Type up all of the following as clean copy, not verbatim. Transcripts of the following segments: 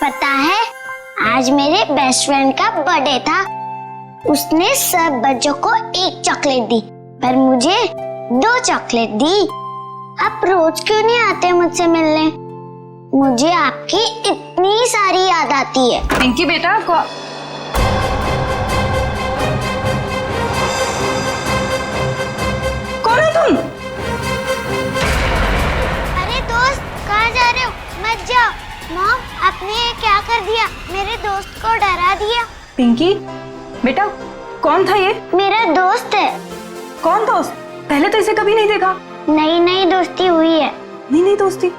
पता है, आज मेरे बेस्ट फ्रेंड का बर्थडे था। उसने सब बच्चों को एक चॉकलेट दी, पर मुझे 2 चॉकलेट दी। आप रोज क्यों नहीं आते मुझसे मिलने? मुझे आपकी इतनी सारी याद आती है। पिंकी बेटा कौन है तुम? अरे दोस्त, कहाँ जा रहे हो? मत जाओ। मॉम, आपने ये क्या कर दिया? मेरे दोस्त को डरा दिया। पिंकी बेटा, कौन था ये? मेरा दोस्त है। कौन दोस्त? पहले तो इसे कभी नहीं देखा। नई नई दोस्ती हुई है। नहीं दोस्ती?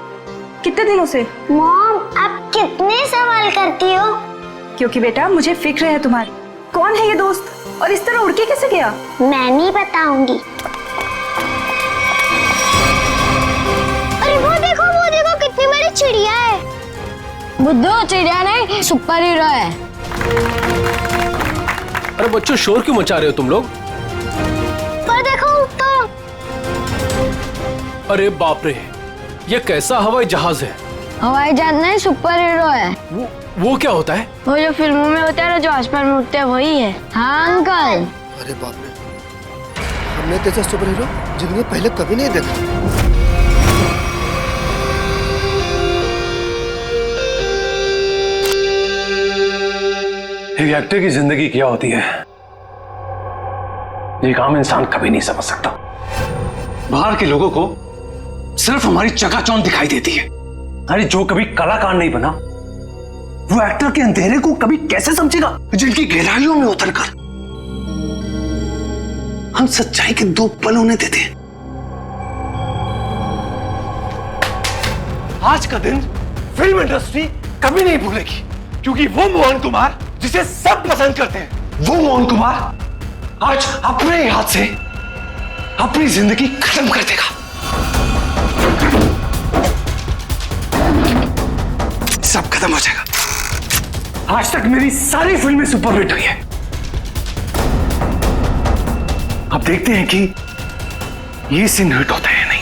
कितने दिनों से? मॉम, आप कितने सवाल करती हो? क्योंकि बेटा मुझे फिक्र है तुम्हारी। कौन है ये दोस्त और इस तरह उड़ के कैसे गया? मैं नहीं बताऊंगी। अरे वो देखो कितनी बड़ी चिड़िया है। बुद्धू, चिड़िया नहीं, सुपर हीरो है। अरे बच्चों, शोर क्यों मचा रहे हो तुम लोग? पर देखो ऊपर। अरे बाप रे, ये कैसा हवाई जहाज है? हवाई जहाज नहीं, सुपर हीरो है। वो क्या होता है? वो जो फिल्मों में होता है ना, जो आसमान में उड़ते हैं, वही है। हाँ अंकल। अरे बाप रे, हमने कैसा सुपर हीरो जिंदगी में पहले कभी नहीं देखा। एक एक्टर की जिंदगी क्या होती है, एक आम इंसान कभी नहीं समझ सकता। बाहर के लोगों को सिर्फ हमारी चकाचौंध दिखाई देती है। अरे जो कभी कलाकार नहीं बना, वो एक्टर के अंधेरे को कभी कैसे समझेगा? जिनकी गहराइयों में उतरकर हम सच्चाई के 2 पल उन्हें देते हैं। आज का दिन फिल्म इंडस्ट्री कभी नहीं भूलेगी, क्योंकि वो मोहन कुमार जिसे सब पसंद करते हैं, वो मोहन कुमार आज अपने हाथ से अपनी जिंदगी खत्म कर देगा। सब खत्म हो जाएगा। आज तक मेरी सारी फिल्में सुपरहिट हुई है। अब देखते हैं कि ये सीन हिट होता है या नहीं।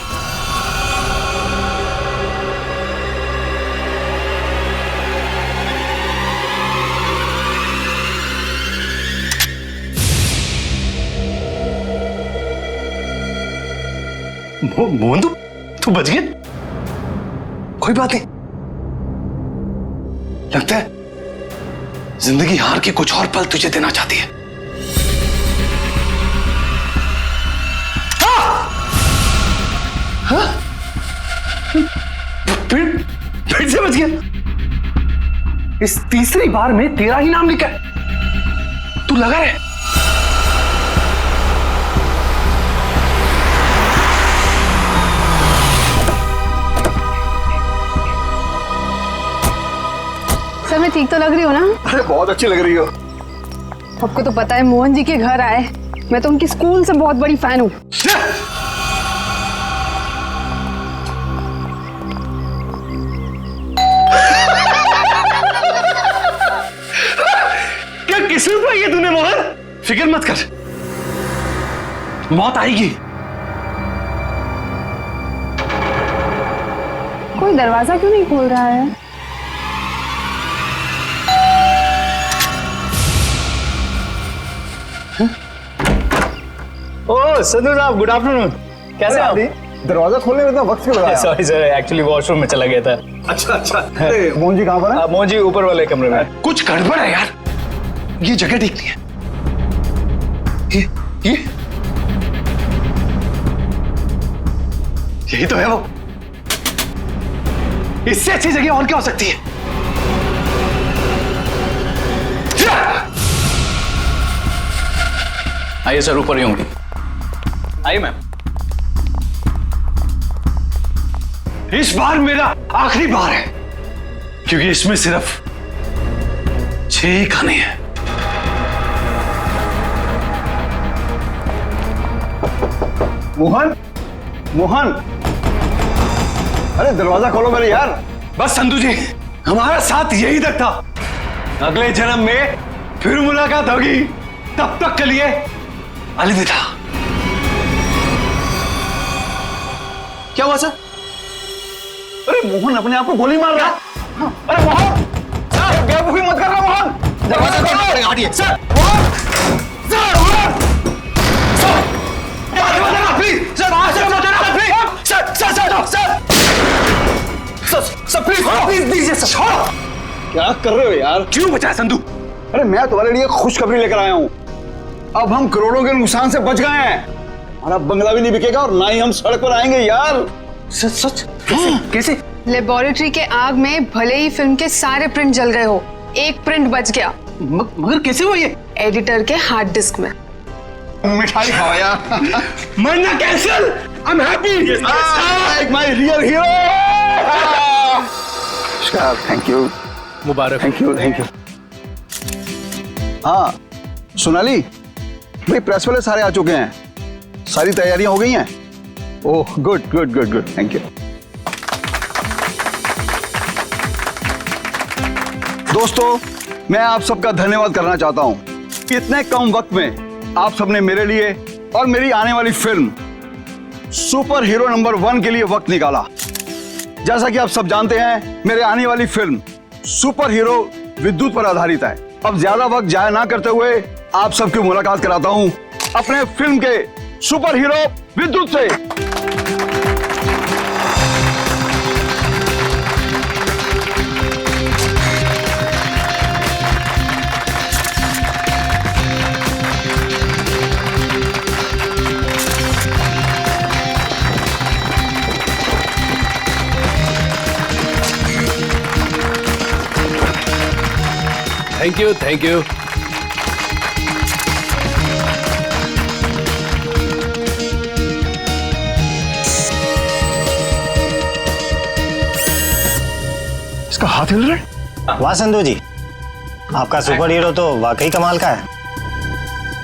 मोहन, तू बच गया? कोई बात नहीं। लगता है जिंदगी हार के कुछ और पल तुझे देना चाहती है। हाँ? फिर से बच गया। इस तीसरी बार में तेरा ही नाम लिखा है। तू लगा है। सर, मैं ठीक तो लग रही हूँ ना? अरे बहुत अच्छी लग रही हो। आपको तो पता है, मोहन जी के घर आए, मैं तो उनकी स्कूल से बहुत बड़ी फैन हूँ। क्या किस्मत पाई है तूने मोहन? फिक्र मत कर, मौत आएगी। कोई दरवाजा क्यों नहीं खोल रहा है? ओह संधू साहब, गुड आफ्टरनून। कैसे आप? दरवाजा खोलने में इतना वक्त क्यों लगाया? सॉरी सर, एक्चुअली वॉशरूम में चला गया था। अच्छा। मोहन जी कहाँ पर है? मोहन जी ऊपर वाले कमरे में। कुछ गड़बड़ है यार, ये जगह ठीक नहीं है। ये यही तो है वो। इससे अच्छी जगह और क्या हो सकती है? आइए सर, ऊपर ही होंगे। आइए मैम। इस बार मेरा आखिरी बार है, क्योंकि इसमें सिर्फ 6 ही खाने हैं। मोहन, अरे दरवाजा खोलो मेरे यार। बस संधू जी, हमारा साथ यही तक था। अगले जन्म में फिर मुलाकात होगी। तब तक के लिए अलविदा। क्या हुआ सर? अरे मोहन अपने आप को गोली मार रहा है। अरे मोहन! बेवकूफी मत कर रहा मोहन। दरवाजा खोलना पड़ेगा, हटिए। Sir Mohan, sir Mohan, sir please, sir please दीजिए सर। क्या कर रहे हो यार? क्यों बचा संधू? अरे मैं तुम्हारे लिए खुशखबरी लेकर आया हूँ। अब हम करोड़ों के नुकसान से बच गए हैं। हमारा बंगला भी नहीं बिकेगा और ना ही हम सड़क पर आएंगे यार। सच सच? कैसे? लेबोरेटरी के आग में भले ही फिल्म के सारे प्रिंट जल गए हो, एक प्रिंट बच गया। मगर कैसे हुआ ये? एडिटर के हार्ड डिस्क में। मिठाई खाओ यार। मरना cancel. I am happy. My real hero. Thank you, Mubarak. Thank you, thank you. हाँ सोनाली भाई, प्रेस वाले सारे आ चुके हैं, सारी तैयारियां हो गई हैं। Oh good good good good, thank you. दोस्तों मैं आप सबका धन्यवाद करना चाहता हूं। इतने कम वक्त में आप सबने मेरे लिए और मेरी आने वाली फिल्म सुपर हीरो नंबर 1 के लिए वक्त निकाला। जैसा कि आप सब जानते हैं, मेरे आने वाली फिल्म सुपर हीरो विद्युत पर आधारित है। अब ज्यादा वक्त जाया ना करते हुए आप सबकी मुलाकात कराता हूं अपने फिल्म के सुपर हीरो विद्युत से। Thank you, thank you. इसका हाथ हिल रहा है। वाह संधू जी, आपका सुपर हीरो तो वाकई कमाल का है।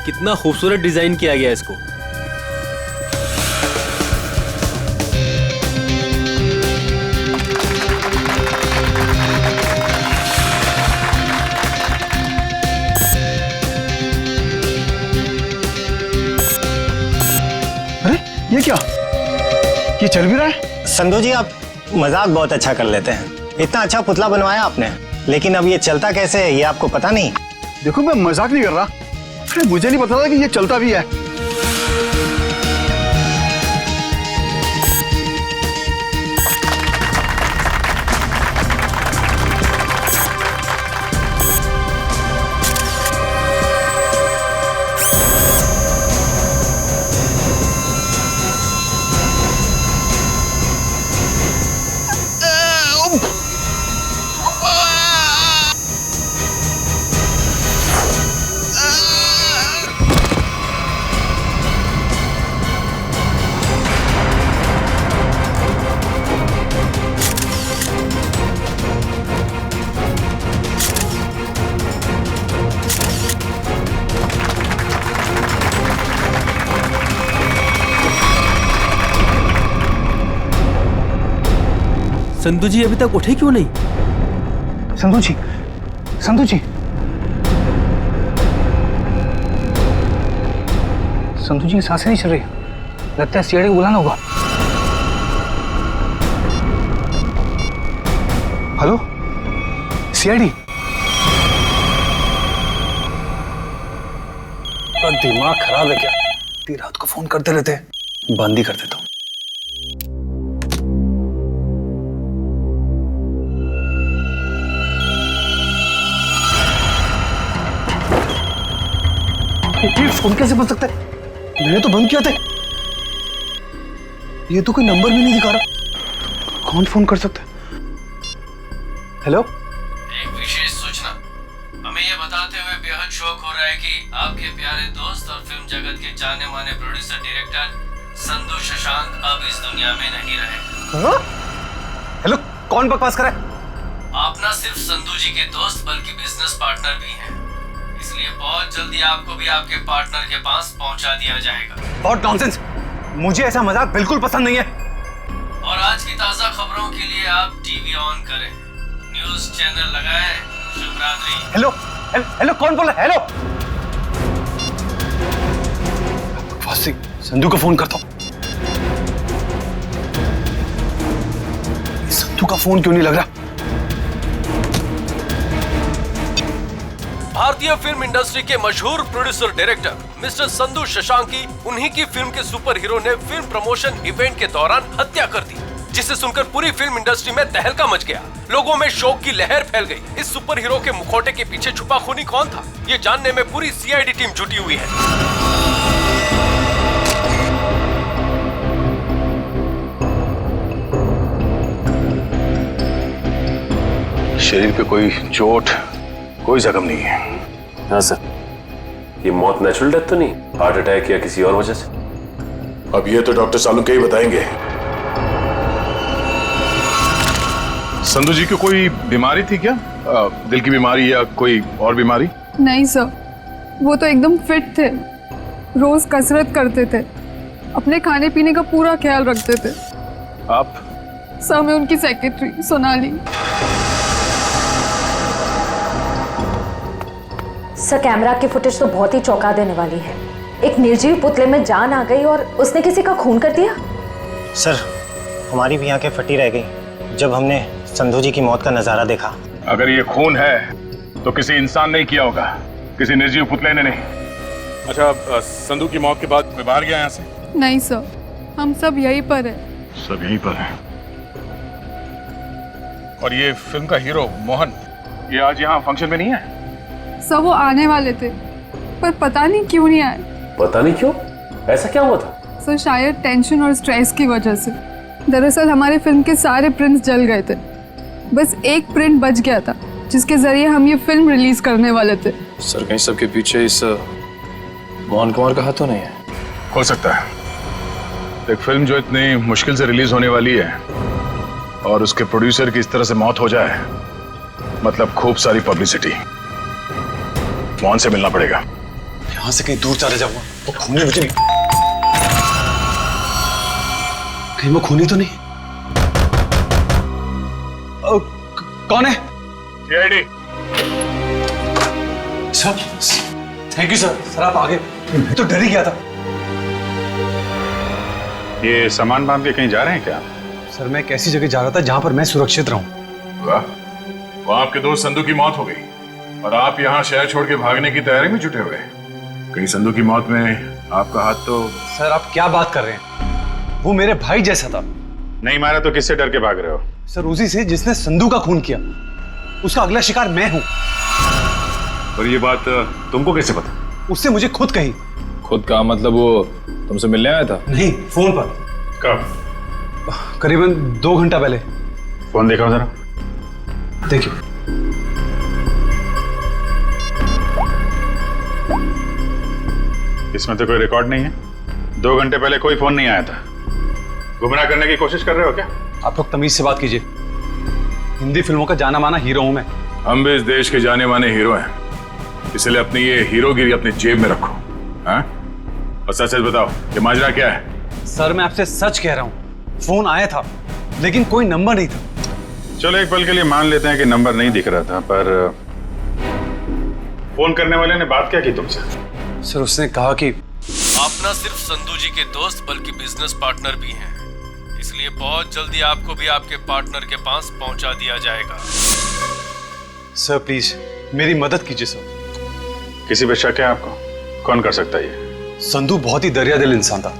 कितना खूबसूरत डिजाइन किया गया इसको। अरे ये क्या, ये चल भी रहा है? संधू जी आप मजाक बहुत अच्छा कर लेते हैं। इतना अच्छा पुतला बनवाया आपने, लेकिन अब ये चलता कैसे है ये आपको पता नहीं? देखो मैं मजाक नहीं कर रहा। अरे मुझे नहीं पता था कि ये चलता भी है। संधू जी अभी तक उठे क्यों नहीं? संधू जी, संधू जी, संधू जी की सांसें नहीं चल रही। लगता है सीआईडी को बुलाना होगा। Hello CID. दिमाग खराब है क्या? इतनी रात को फोन करते रहते हैं। बंद ही कर देता हूँ। ये फोन कैसे बंद सकता है? मैंने तो बंद किया था। ये तो कोई नंबर भी नहीं दिखा रहा। कौन फोन कर सकता है? हेलो, एक विशेष सूचना। हमें यह बताते हुए बेहद शौक हो रहा है कि आपके प्यारे दोस्त और फिल्म जगत के जाने माने प्रोड्यूसर डायरेक्टर संधू शशांक अब इस दुनिया में नहीं रहे। हेलो, कौन बकवास कर रहा है? आप न सिर्फ संधू जी के दोस्त बल्कि बिजनेस पार्टनर भी हैं। इसलिए बहुत जल्दी आपको भी आपके पार्टनर के पास पहुंचा दिया जाएगा। बहुत नॉनसेंस, मुझे ऐसा मजाक बिल्कुल पसंद नहीं है। और आज की ताजा खबरों के लिए आप टीवी ऑन करें, न्यूज चैनल लगाएं। शुभ रात्रि। हेलो हेलो, कौन बोल रहा है? हेलो, संधू को फोन करता हूं। संधू का फोन क्यों नहीं लग रहा? भारतीय फिल्म इंडस्ट्री के मशहूर producer director mister Sandhu Shashank की उन्हीं की फिल्म के सुपर हीरो ने फिल्म प्रमोशन इवेंट के दौरान हत्या कर दी, जिसे सुनकर पूरी फिल्म इंडस्ट्री में तहलका मच गया। लोगों में शोक की लहर फैल गई। इस सुपर हीरो के मुखौटे के पीछे छुपा खूनी कौन था, ये जानने में पूरी सीआईडी टीम जुटी हुई है। शरीर पे कोई चोट, कोई जख्म नहीं है। हाँ सर, ये मौत नेचुरल डेथ तो नहीं, हार्ट अटैक या किसी और वजह से? अब ये तो डॉक्टर सालुंके ही बताएंगे। संधू जी को कोई बीमारी थी क्या? दिल की बीमारी या कोई और बीमारी? नहीं सर, वो तो एकदम फिट थे, रोज कसरत करते थे, अपने खाने पीने का पूरा ख्याल रखते थे। आप? सर मैं उनकी सेक्रेटरी सोनाली। सर कैमरा की फुटेज तो बहुत ही चौंका देने वाली है। एक निर्जीव पुतले में जान आ गई और उसने किसी का खून कर दिया। सर हमारी भी आंखें फटी रह गई जब हमने संधू जी की मौत का नजारा देखा। अगर ये खून है तो किसी इंसान ने किया होगा, किसी निर्जीव पुतले ने नहीं। अच्छा, संधू की मौत के बाद कोई बाहर गया यहाँ से? नहीं सर, हम सब यहीं पर है। सब यहीं पर हैं। और ये फिल्म का हीरो मोहन, ये आज यहाँ फंक्शन में नहीं है? सर वो आने वाले थे पर पता नहीं क्यों नहीं आए। पता नहीं क्यों? ऐसा क्या हुआ था? सर शायद टेंशन और स्ट्रेस की वजह से। दरअसल हमारे फिल्म के सारे प्रिंट्स जल गए थे, बस एक प्रिंट बच गया था जिसके जरिए हम ये फिल्म रिलीज करने वाले थे। सर कहीं सबके पीछे इस मोहन कुमार का हाथ तो नहीं है? हो सकता है। एक फिल्म जो इतनी मुश्किल से रिलीज होने वाली है और उसके प्रोड्यूसर की इस तरह से मौत हो जाए, मतलब खूब सारी पब्लिसिटी। मोहन से मिलना पड़ेगा। यहां से कहीं दूर चले जाऊंगा। वो खूनी मुझे नहीं, कहीं वो खूनी तो नहीं? कौन है? CID. Sir thank you sir. Sir आप आगे, मैं तो डर ही गया था। ये सामान बांध के कहीं जा रहे हैं क्या? सर मैं एक ऐसी जगह जा रहा था जहां पर मैं सुरक्षित रहूं। वाह, वो आपके दोस्त संधू की मौत हो गई और आप यहाँ शहर छोड़ के भागने की तैयारी में जुटे हुए। कहीं संधू की मौत में आपका हाथ तो? सर आप क्या बात कर रहे हैं? वो मेरे भाई जैसा था। नहीं मारा तो किससे डर के भाग रहे हो? सर उसी से जिसने संधू का खून किया, उसका अगला शिकार मैं हूं। और ये बात तुमको कैसे पता? उससे मुझे खुद कही। खुद का मतलब वो तुमसे मिलने आया था? नहीं, फोन पर। कब? करीबन 2 घंटा पहले। फोन देखा जरा। देखिए। इसमें तो कोई रिकॉर्ड नहीं है। 2 घंटे पहले कोई फोन नहीं आया था। गुमराह करने की कोशिश कर रहे हो क्या? आप लोग तमीज से बात कीजिए। हिंदी फिल्मों का जाना माना हीरो हूं मैं। हम भी इस देश के जाने माने हीरो हैं, इसलिए अपनी ये हीरोगिरी अपनी जेब में रखो। हाँ? और सच सच बताओ, ये माजरा क्या है? सर मैं आपसे सच कह रहा हूं, फोन आया था लेकिन कोई नंबर नहीं था। चलो एक पल के लिए मान लेते हैं कि नंबर नहीं दिख रहा था, पर फोन करने वाले ने बात क्या की तुमसे? सर उसने कहा कि आप न सिर्फ संधू जी के दोस्त बल्कि बिजनेस पार्टनर भी हैं, इसलिए बहुत जल्दी आपको भी आपके पार्टनर के पास पहुंचा दिया जाएगा। सर प्लीज मेरी मदद कीजिए सर। किसी पे शक है आपको? कौन कर सकता है ये? संधू बहुत ही दरियादिल इंसान था,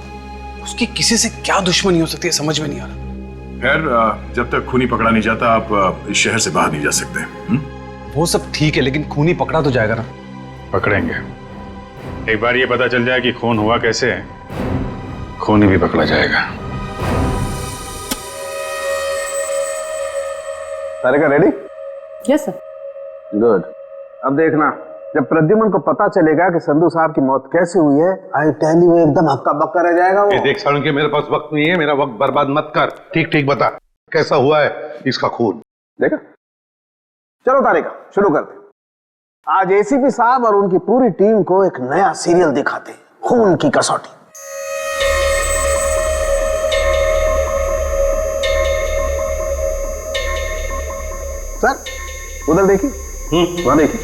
उसकी किसी से क्या दुश्मनी हो सकती है समझ में नहीं आ रहा। खैर जब तक खूनी पकड़ा नहीं जाता आप इस शहर से बाहर नहीं जा सकते। वो सब ठीक है लेकिन खूनी पकड़ा तो जाएगा ना? पकड़ेंगे। एक बार ये पता चल जाए कि खून हुआ कैसे है, खूनी भी पकड़ा जाएगा। सारे का रेडी? Yes sir. गुड। अब देखना, जब प्रद्युमन को पता चलेगा कि संधू साहब की मौत कैसे हुई है, आई टेल यू एकदम हक्का बक्का रह जाएगा वो। देख सालुंके, मेरे पास वक्त नहीं है, मेरा वक्त बर्बाद मत कर। ठीक ठीक बता कैसा हुआ है इसका खून। देखा? चलो तारिका शुरू करते। आज एसीपी साहब और उनकी पूरी टीम को एक नया सीरियल दिखाते, खून की कसौटी। सर उधर देखिए, वहां देखिए।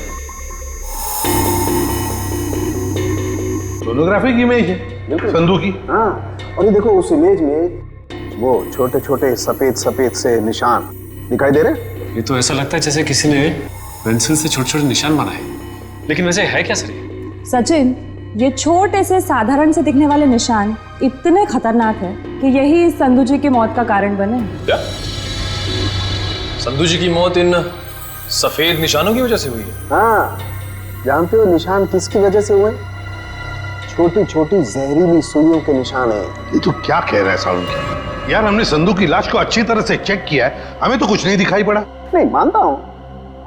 सोनोग्राफी की इमेज है संधू की। हाँ, और ये देखो उस इमेज में वो छोटे छोटे सफेद सफेद से निशान दिखाई दे रहे। ये तो ऐसा लगता है जैसे किसी ने पेंसिल से छोटे छोटे निशान बनाए। लेकिन वैसे है क्या सर ये? सचिन, ये छोटे से साधारण से दिखने वाले निशान इतने खतरनाक है कि यही संधू जी की मौत का कारण बने। क्या? संधू जी की मौत इन सफेद निशानों की वजह से हुई है? हाँ, जानते हो निशान किसकी वजह से हुए? छोटी छोटी जहरीली सुइयों के निशान है। ये तो क्या कह रहा है साउंड? यार हमने संधू की लाश को अच्छी तरह से चेक किया है, हमें तो कुछ नहीं दिखाई पड़ा। नहीं मानता हूँ,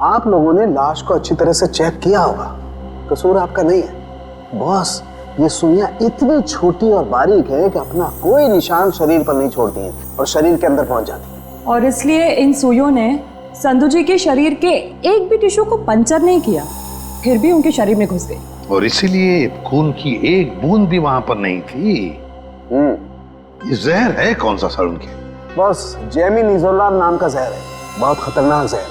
आप लोगों ने लाश को अच्छी तरह से चेक किया होगा, कसूर आपका नहीं है। बॉस, ये सुइयां इतनी छोटी और बारीक है कि अपना कोई निशान शरीर पर नहीं छोड़ती हैं और शरीर के अंदर पहुंच जाती हैं। और इसलिए इन सुइयों ने संधू जी के शरीर के एक भी टिश्यू को पंचर नहीं किया, फिर भी उनके शरीर में घुस गई। और इसीलिए खून की एक बूंद भी वहां पर नहीं थी। ये जहर है कौन सा सर उनके? बस जेमिनिजोलाम नाम का जहर है, बहुत खतरनाक जहर है।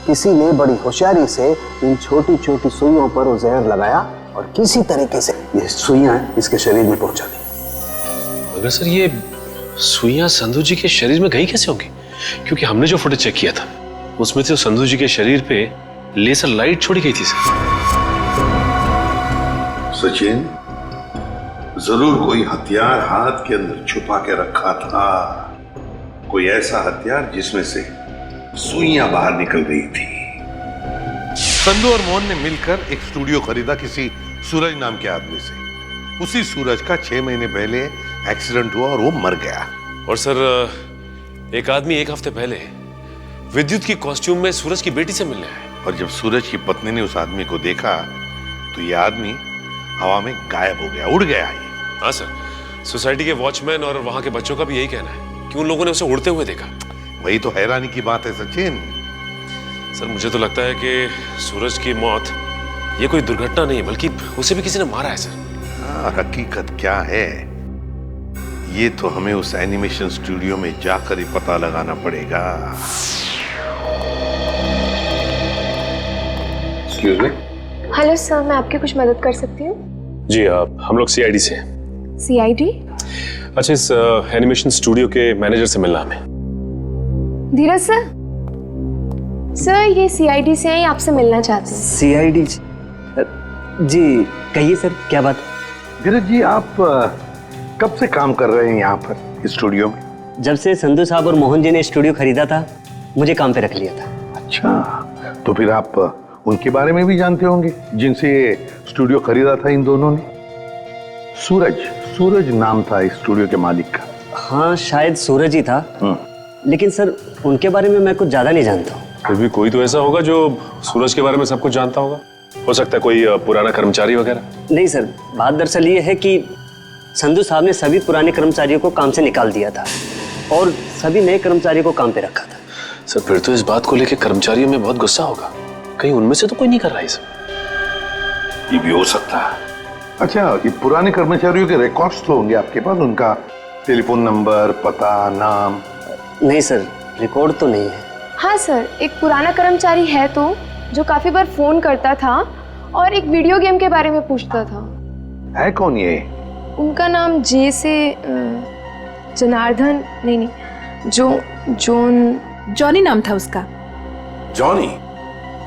किसी ने बड़ी होशियारी से इन छोटी छोटी सुइयों पर वो जहर लगाया और किसी तरीके से ये सुइयां इसके शरीर में पहुंचा दी। मगर सर ये सुइयां संधू जी के शरीर में गई कैसे होंगी? क्योंकि हमने जो फोटो चेक किया था उसमें तो संधू जी के शरीर पे लेजर लाइट छोड़ी गई थी सर। सचिन, जरूर कोई हथियार हाथ के अंदर छुपा के रखा था, कोई ऐसा हथियार जिसमें से सुइयां बाहर निकल गई थी। संधू और मोहन ने मिलकर एक स्टूडियो खरीदा किसी सूरज नाम के आदमी से। उसी सूरज का 6 महीने पहले एक्सीडेंट हुआ और वो मर गया। और सर एक आदमी 1 हफ्ते पहले विद्युत की कॉस्ट्यूम में सूरज की बेटी से मिलने आया। और जब सूरज की पत्नी ने उस आदमी को देखा तो ये आदमी हवा में गायब हो गया, उड़ गया। हाँ सर, सोसाइटी के वॉचमैन और वहां के बच्चों का भी यही कहना है कि उन लोगों ने उसे उड़ते हुए देखा। वही तो हैरानी की बात है सचिन। सर मुझे तो लगता है कि सूरज की मौत ये कोई दुर्घटना नहीं है, बल्कि उसे भी किसी ने मारा है सर। हाँ, हकीकत क्या है ये तो हमें उस एनिमेशन स्टूडियो में जाकर ही पता लगाना पड़ेगा। Excuse me. हेलो सर, मैं आपकी कुछ मदद कर सकती हूँ? जी हम लोग सीआईडी से हैं। सीआईडी? अच्छा, इस एनिमेशन स्टूडियो के मैनेजर से मिलना हमें। धीरज सर, सर ये सीआईडी से हैं, आपसे मिलना चाहते हैं। सीआईडी जी, कहिए सर क्या बात? धीरज जी, आप कब से काम कर रहे हैं यहाँ पर स्टूडियो में? जब से संधू साहब और मोहन जी ने स्टूडियो खरीदा था, मुझे काम पे रख लिया था। अच्छा, तो फिर आप उनके बारे में भी जानते होंगे जिनसे स्टूडियो खरीदा था इन दोनों ने? सूरज नाम था इस स्टूडियो के मालिक का। हाँ, शायद सूरज ही था, लेकिन सर उनके बारे में मैं कुछ ज्यादा नहीं जानता हूँ। फिर भी कोई तो ऐसा होगा जो सूरज के बारे में सब कुछ जानता होगा। हो सकता है कोई पुराना कर्मचारी वगैरह। नहीं सर, बात दरअसल ये है कि संधू साहब ने सभी पुराने कर्मचारियों को काम से निकाल दिया था और सभी नए कर्मचारियों को काम पे रखा था। सर फिर तो इस बात को लेकर कर्मचारियों में बहुत गुस्सा होगा, कहीं उनमें से तो कोई नहीं कर रहा है सब। ये भी हो सकता है। अच्छा, ये पुराने कर्मचारियों के रिकॉर्ड्स तो होंगे आपके पास, उनका टेलीफोन नंबर, पता, नाम? नहीं सर, रिकॉर्ड तो नहीं है। हाँ सर, एक पुराना कर्मचारी है तो जो काफी बार फोन करता था और एक वीडियो गेम के बारे में पूछता था। है कौन ये? उनका नाम जे से जनार्दन, नहीं, जॉनी नाम था उसका। जॉनी?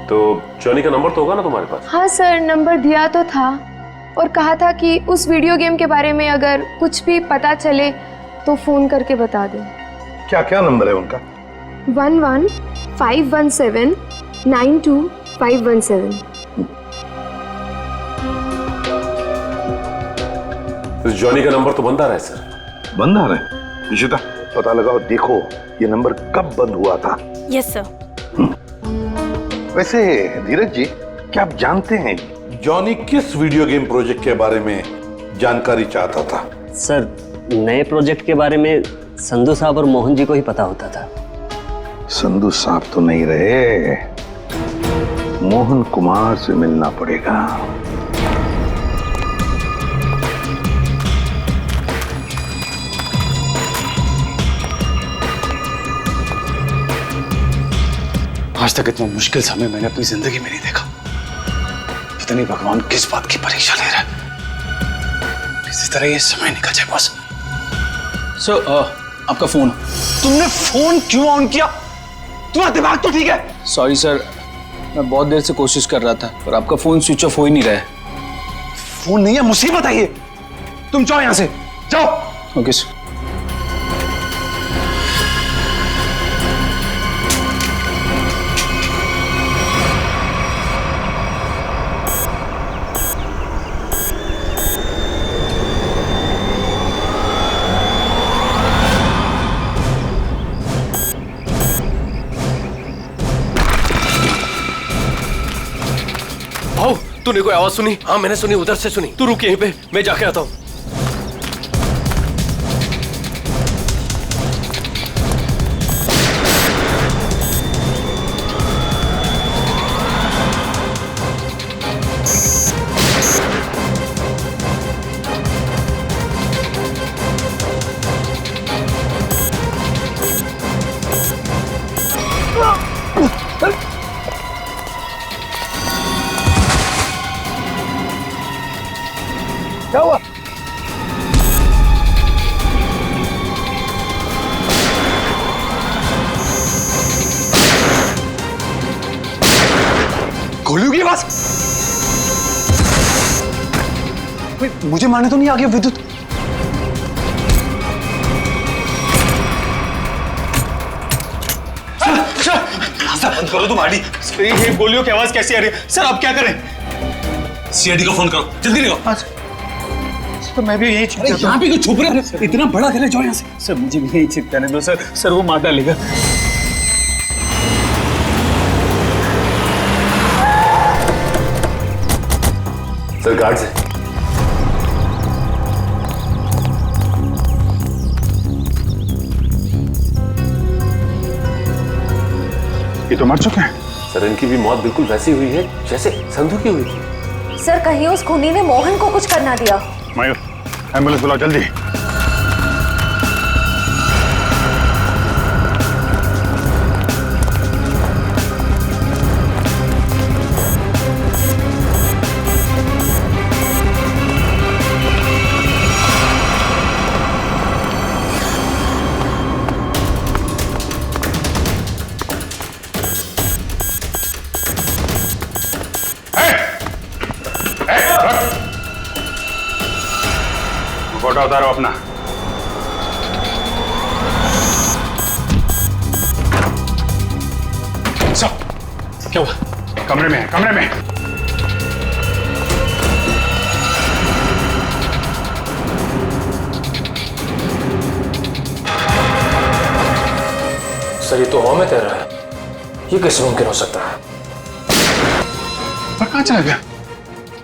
तो जॉनी का नंबर तो होगा ना तुम्हारे पास? हाँ सर, नंबर दिया तो था और कहा था कि उस वीडियो गेम के बारे में अगर कुछ भी पता चले तो फोन करके बता दें। क्या क्या नंबर है उनका? 11-517-92-517। जॉनी का नंबर तो बंद आ रहा है सर। बंद आ रहा है? निशिता, पता लगाओ, देखो ये नंबर कब बंद हुआ था। Yes sir. वैसे धीरज जी, क्या आप जानते हैं जॉनी किस वीडियो गेम प्रोजेक्ट के बारे में जानकारी चाहता था? सर, नए प्रोजेक्ट के बारे में संधू साहब और मोहन जी को ही पता होता था। संधू साहब तो नहीं रहे, मोहन कुमार से मिलना पड़ेगा। आज तक इतना मुश्किल समय मैंने अपनी जिंदगी में नहीं देखा। पता नहीं भगवान किस बात की परीक्षा ले रहा है। किसी तरह ये समय निकल जाए बस। सर, आपका फोन। तुमने फोन क्यों ऑन किया? तुम्हारा दिमाग तो ठीक है? सॉरी सर, मैं बहुत देर से कोशिश कर रहा था पर आपका फोन स्विच ऑफ हो ही नहीं रहा है। फोन नहीं है, मुसीबत है ये। तुम जाओ यहां से, जाओ। Okay sir. तूने कोई आवाज सुनी? हाँ मैंने सुनी, उधर से सुनी। तू रुक यहीं पे, मैं जाके आता हूँ। क्या हुआ? गोलियों की आवाज? मुझे मारने तो नहीं आ गया विद्युत? सर बंद करो तुम आड़ी। ये गोलियों की आवाज कैसी आ रही है? सर आप क्या करें? सीआईडी को फोन करो, जल्दी निकलो। तो मैं भी यही छिपता हूं। यहाँ पे क्यों छुप रहे हो? इतना बड़ा घर है, जाओ यहाँ से। सर मुझे भी यही छिपकाने दो सर। सर वो मार डालेगा। सर गार्ड से ये तो मर चुके हैं। सर इनकी भी मौत बिल्कुल वैसी हुई है जैसे संधू की हुई थी। सर कहीं उस खूनी ने मोहन को कुछ करना दिया। मयूर एम्बुलेंस बुलाओ जल्दी। फोटो उतारो अपना। सब क्या हुआ? कमरे में है, कमरे में। सर ये तो हवा में तैर रहा है, ये कैसे मुमकिन हो सकता है? पर कहाँ चला गया?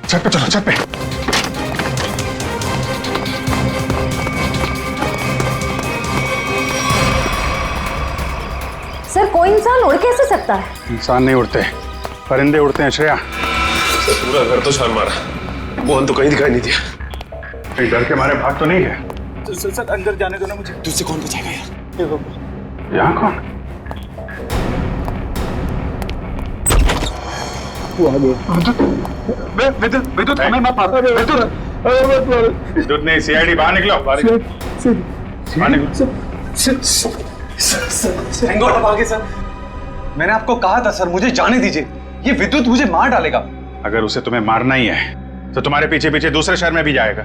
छत पे चलो, छत पे। सर कोई इंसान उड़ कैसे सकता है? इंसान नहीं उड़ते, परिंदे उड़ते हैं श्रेया। सर पूरा घर तो छान मारा, मोहन तो कहीं दिखाई नहीं दिया। कहीं डर के मारे भाग तो नहीं है? सर अंदर जाने दो ना मुझे। तुझसे कौन बचाएगा यार? यहाँ कौन? विद्युत हमें मत मारो। विद्युत नहीं, सीआईडी बाहर निकलो। बाहर निकलो। थैंक गॉड आप आ गए सर। मैंने आपको कहा था सर, मुझे जाने दीजिए, ये विद्युत मुझे मार डालेगा। अगर उसे तुम्हें मारना ही है तो तुम्हारे पीछे पीछे दूसरे शहर में भी जाएगा।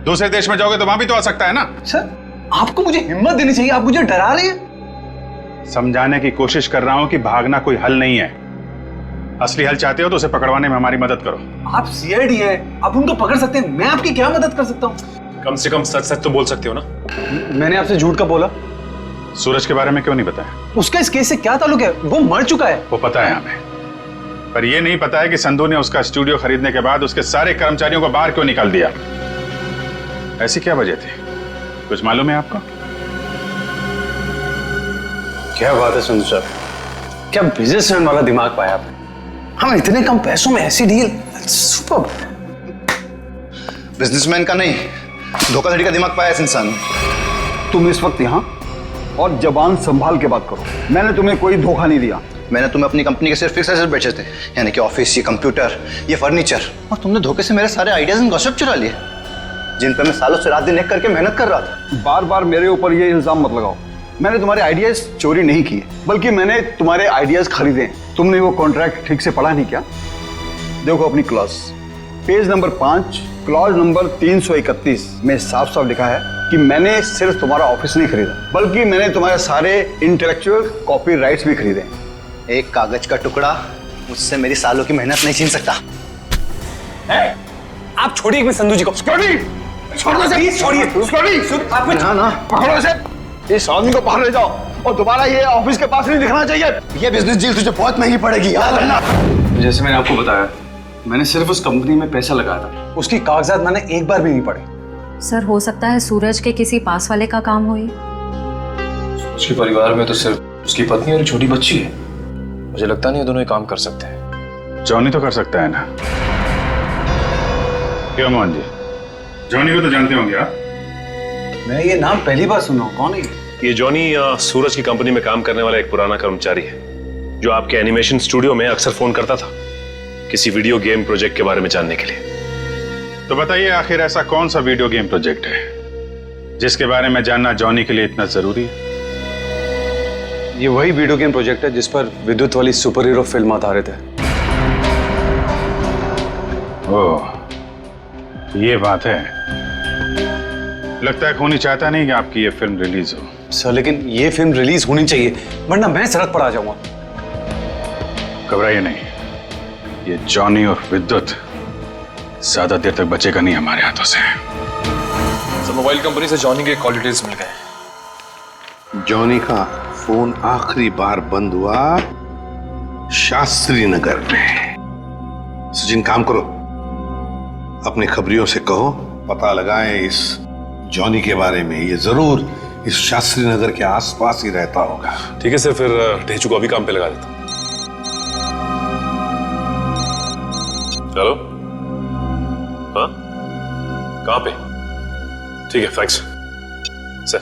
दूसरे देश में जाओगे तो वहां भी तो आ सकता है ना। सर आपको मुझे हिम्मत देनी चाहिए, आप मुझे डरा रहे हैं। समझाने की कोशिश कर रहा हूं कि भागना कोई हल नहीं है। असली हल चाहते हो तो उसे पकड़वाने में हमारी मदद करो। आप सीआईडी है, आप उनको पकड़ सकते हैं, मैं आपकी क्या मदद कर सकता हूँ? कम से कम सच सच तो बोल सकते हो ना। मैंने आपसे झूठ का बोला? सूरज के बारे में क्यों नहीं बताया? उसका इस केस से क्या ताल्लुक है? वो मर चुका है। वो पता है हमें, पर यह नहीं पता है कि संधू ने उसका स्टूडियो खरीदने के बाद उसके सारे कर्मचारियों को बाहर क्यों निकाल दिया। ऐसी क्या वजह थी, कुछ मालूम है आपको? क्या बात है संधू साहब, क्या बिजनेसमैन वाला दिमाग पाया आपने। हम इतने कम पैसों में ऐसी डील, सुपर। बिजनेसमैन का नहीं, धोखाधड़ी का दिमाग पाया इस इंसान ने। तुम इस वक्त यहाँ और जबान संभाल के बात करो। मैंने तुम्हें कोई धोखा नहीं दिया। मैंने तुम्हें अपनी कंपनी के सिर्फ फिक्स एसेट बेचे थे, यानी कि ऑफिस, ये कंप्यूटर, ये फर्नीचर, और तुमने धोखे से मेरे सारे आइडियाज एंड गॉसिप चुरा लिए, जिन पर मैं सालों से रात दिन एक करके मेहनत कर रहा था। बार बार मेरे ऊपर ये इल्जाम मत लगाओ। मैंने तुम्हारे आइडियाज चोरी नहीं किए, बल्कि मैंने तुम्हारे आइडियाज खरीदे हैं। तुमने वो कॉन्ट्रैक्ट ठीक से पढ़ा नहीं क्या? देखो अपनी clause, page number 5, clause number 331 में साफ साफ लिखा है कि मैंने सिर्फ तुम्हारा ऑफिस नहीं खरीदा, बल्कि मैंने तुम्हारे सारे इंटेलेक्चुअल कॉपीराइट्स भी खरीदे। एक कागज का टुकड़ा मुझसे मेरी सालों की मेहनत नहीं छीन सकता। आप छोड़िए एक संधू जी को। छोड़िए ना, पकड़ो इसे। इस आदमी को बाहर ले जाओ और दोबारा ये ऑफिस के पास नहीं दिखना चाहिए। ये बिजनेस डील तुझे बहुत महंगी पड़ेगी, याद रखना। जैसे मैंने आपको बताया, मैंने सिर्फ उस कंपनी में पैसा लगाया था, उसकी कागजात मैंने एक बार भी नहीं पढ़े। सर हो सकता है सूरज के किसी पास वाले का काम हो ये। उसके परिवार में तो सिर्फ उसकी पत्नी और छोटी बच्ची है। मुझे लगता नहीं ये दोनों ये काम कर सकते हैं। जॉनी तो कर सकता है ना? क्यों मोहन जी, जॉनी को तो जानते होंगे आप? मैं ये नाम पहली बार सुना हूं, कौन है ये जॉनी सूरज की कंपनी में काम करने वाला एक पुराना कर्मचारी है, जो आपके एनिमेशन स्टूडियो में अक्सर फोन करता था किसी वीडियो गेम प्रोजेक्ट के बारे में जानने के लिए। तो बताइए आखिर ऐसा कौन सा वीडियो गेम प्रोजेक्ट है जिसके बारे में जानना जॉनी के लिए इतना जरूरी है? ये वही वीडियो गेम प्रोजेक्ट है जिस पर विद्युत वाली सुपर हीरो फिल्म आधारित है। ओह, ये बात है। लगता है खूनी चाहता नहीं कि आपकी ये फिल्म रिलीज हो। सर लेकिन ये फिल्म रिलीज होनी चाहिए, वरना मैं सड़क पर आ जाऊंगा। घबराइए नहीं, ये जॉनी और विद्युत ज्यादा देर तक बचेगा नहीं हमारे हाथों से। सर मोबाइल कंपनी से जॉनी के कॉल डिटेल्स मिल गए। जॉनी का फोन आखिरी बार बंद हुआ शास्त्री नगर में। सचिन काम करो, अपने खबरियों से कहो पता लगाएं इस जॉनी के बारे में। ये जरूर इस शास्त्री नगर के आसपास ही रहता होगा। ठीक है सर, फिर ढेचू को अभी काम पे लगा देता हूं। हेलो, हाँ कहाँ पे? ठीक है, थैंक्स सर।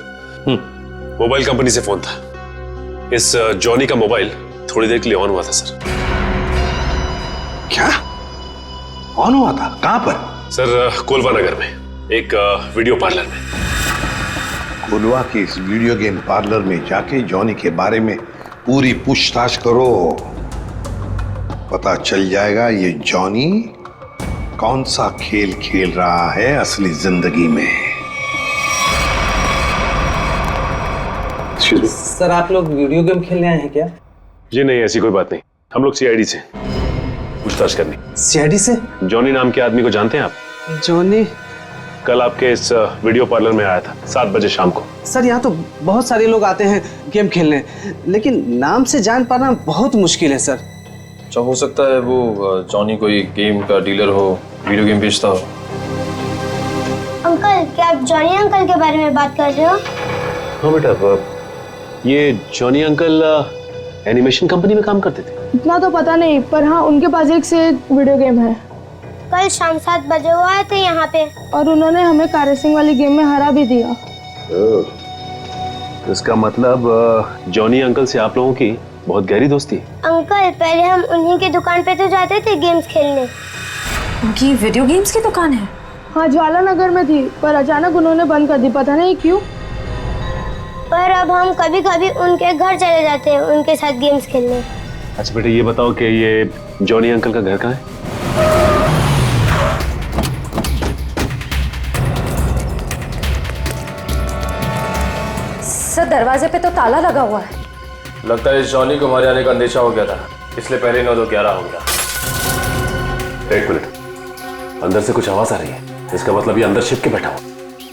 मोबाइल कंपनी से फोन था। इस जॉनी का मोबाइल थोड़ी देर के लिए ऑन हुआ था सर। क्या ऑन हुआ था? कहां पर? सर कोलवा नगर में एक वीडियो पार्लर में। कोलवा के इस वीडियो गेम पार्लर में जाके जॉनी के बारे में पूरी पूछताछ करो। पता चल जाएगा ये जॉनी कौन सा खेल खेल रहा है असली जिंदगी में। सर आप लोग वीडियो गेम खेलने आए हैं क्या? जी नहीं, ऐसी कोई बात नहीं। हम लोग सीआईडी से पूछताछ करनी। सीआईडी से? जॉनी नाम के आदमी को जानते हैं आप? जॉनी कल आपके इस वीडियो पार्लर में आया था 7 बजे शाम को। सर यहाँ तो बहुत सारे लोग आते हैं गेम खेलने, लेकिन नाम से जान पाना बहुत मुश्किल है सर। अच्छा, हो सकता है वो जॉनी कोई गेम का डीलर हो, वीडियो गेम बेचता हो। अंकल, क्या आप जॉनी अंकल के बारे में बात कर रहे हो? हाँ बेटा, ये जॉनी अंकल एनिमेशन कंपनी में काम करते थे। इतना तो पता नहीं, पर हाँ उनके पास एक से एक वीडियो गेम है। कल शाम 7 बजे वो आए थे यहाँ पे और उन्होंने हमें कार रेसिंग वाली गेम में हरा भी दिया। इसका मतलब जॉनी अंकल से आप लोगों की बहुत गहरी दोस्ती है। अंकल, पहले हम उन्हीं की दुकान पे तो जाते थे गेम्स खेलने। उनकी वीडियो गेम्स की दुकान है? हाँ, ज्वाला नगर में थी, पर अचानक उन्होंने बंद कर दी, पता नहीं क्यों। पर अब हम कभी कभी उनके घर चले जाते हैं उनके साथ गेम्स खेलने। अच्छा बेटा, ये बताओ कि ये जॉनी अंकल का घर कहाँ है? सर दरवाजे पे तो ताला लगा हुआ है। लगता है जॉनी को हमारे आने का अंदेशा हो गया था, इसलिए पहले 9-2-11 हो गया। एक मिनट, अंदर से कुछ आवाज आ रही है। इसका मतलब ये अंदर छिप के बैठा हुआ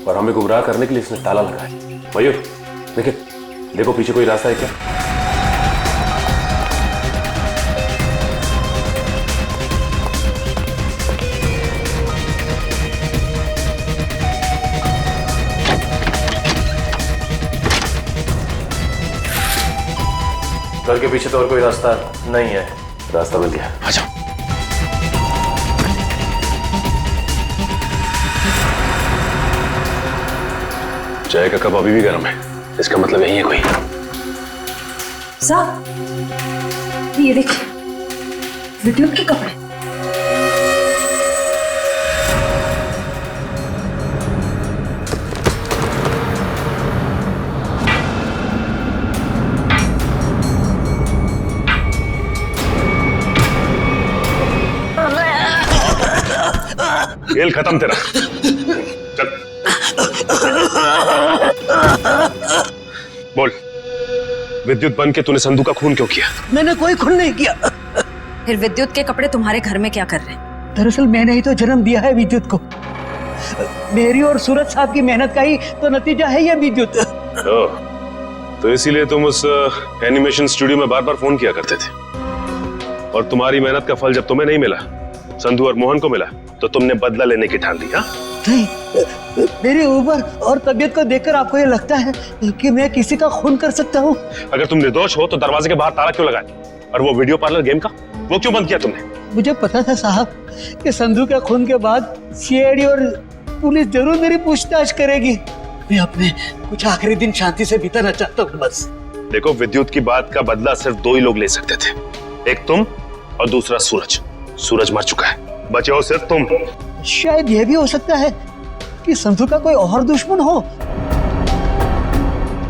और हमें गुमराह करने के लिए इसने ताला लगाया। मयूर देखो पीछे कोई रास्ता है क्या? घर के पीछे तो और कोई रास्ता नहीं है। रास्ता मिल गया, आ जाओ। चाय का कप अभी भी गर्म है, इसका मतलब यही है कोई। साहब ये देखिए, वीडियो के कपड़े। खेल खत्म तेरा। चल बोल, विद्युत बन के तूने संधू का खून क्यों किया? मैंने कोई खून नहीं किया। फिर विद्युत के कपड़े तुम्हारे घर में क्या कर रहे हैं? दरअसल मैंने ही तो जन्म दिया है विद्युत को। मेरी और सूरज साहब की मेहनत का ही तो नतीजा है ये विद्युत। तो इसीलिए तुम उस एनिमेशन स्टूडियो में बार बार फोन किया करते थे, और तुम्हारी मेहनत का फल जब तुम्हें नहीं मिला, संधू और मोहन को मिला, तो तुमने बदला लेने की ठान ली। हाँ, नहीं, मेरी उम्र और तबीयत को देखकर आपको ये लगता है कि मैं किसी का खून कर सकता हूँ? अगर तुम निर्दोष हो तो दरवाजे के बाहर ताला क्यों लगाया? और वो वीडियो पार्लर गेम का, वो क्यों बंद किया तुमने? मुझे पता था साहब कि संधू के खून के बाद सीआईडी और पुलिस जरूर मेरी पूछताछ करेगी। मैं अपने कुछ आखिरी दिन शांति से बिताना चाहता हूँ बस। देखो, विद्युत की बात का बदला सिर्फ दो ही लोग ले सकते थे, एक तुम और दूसरा सूरज। सूरज मर चुका है, बचे हो सिर्फ तुम। शायद यह भी हो सकता है कि संधू का कोई और दुश्मन हो।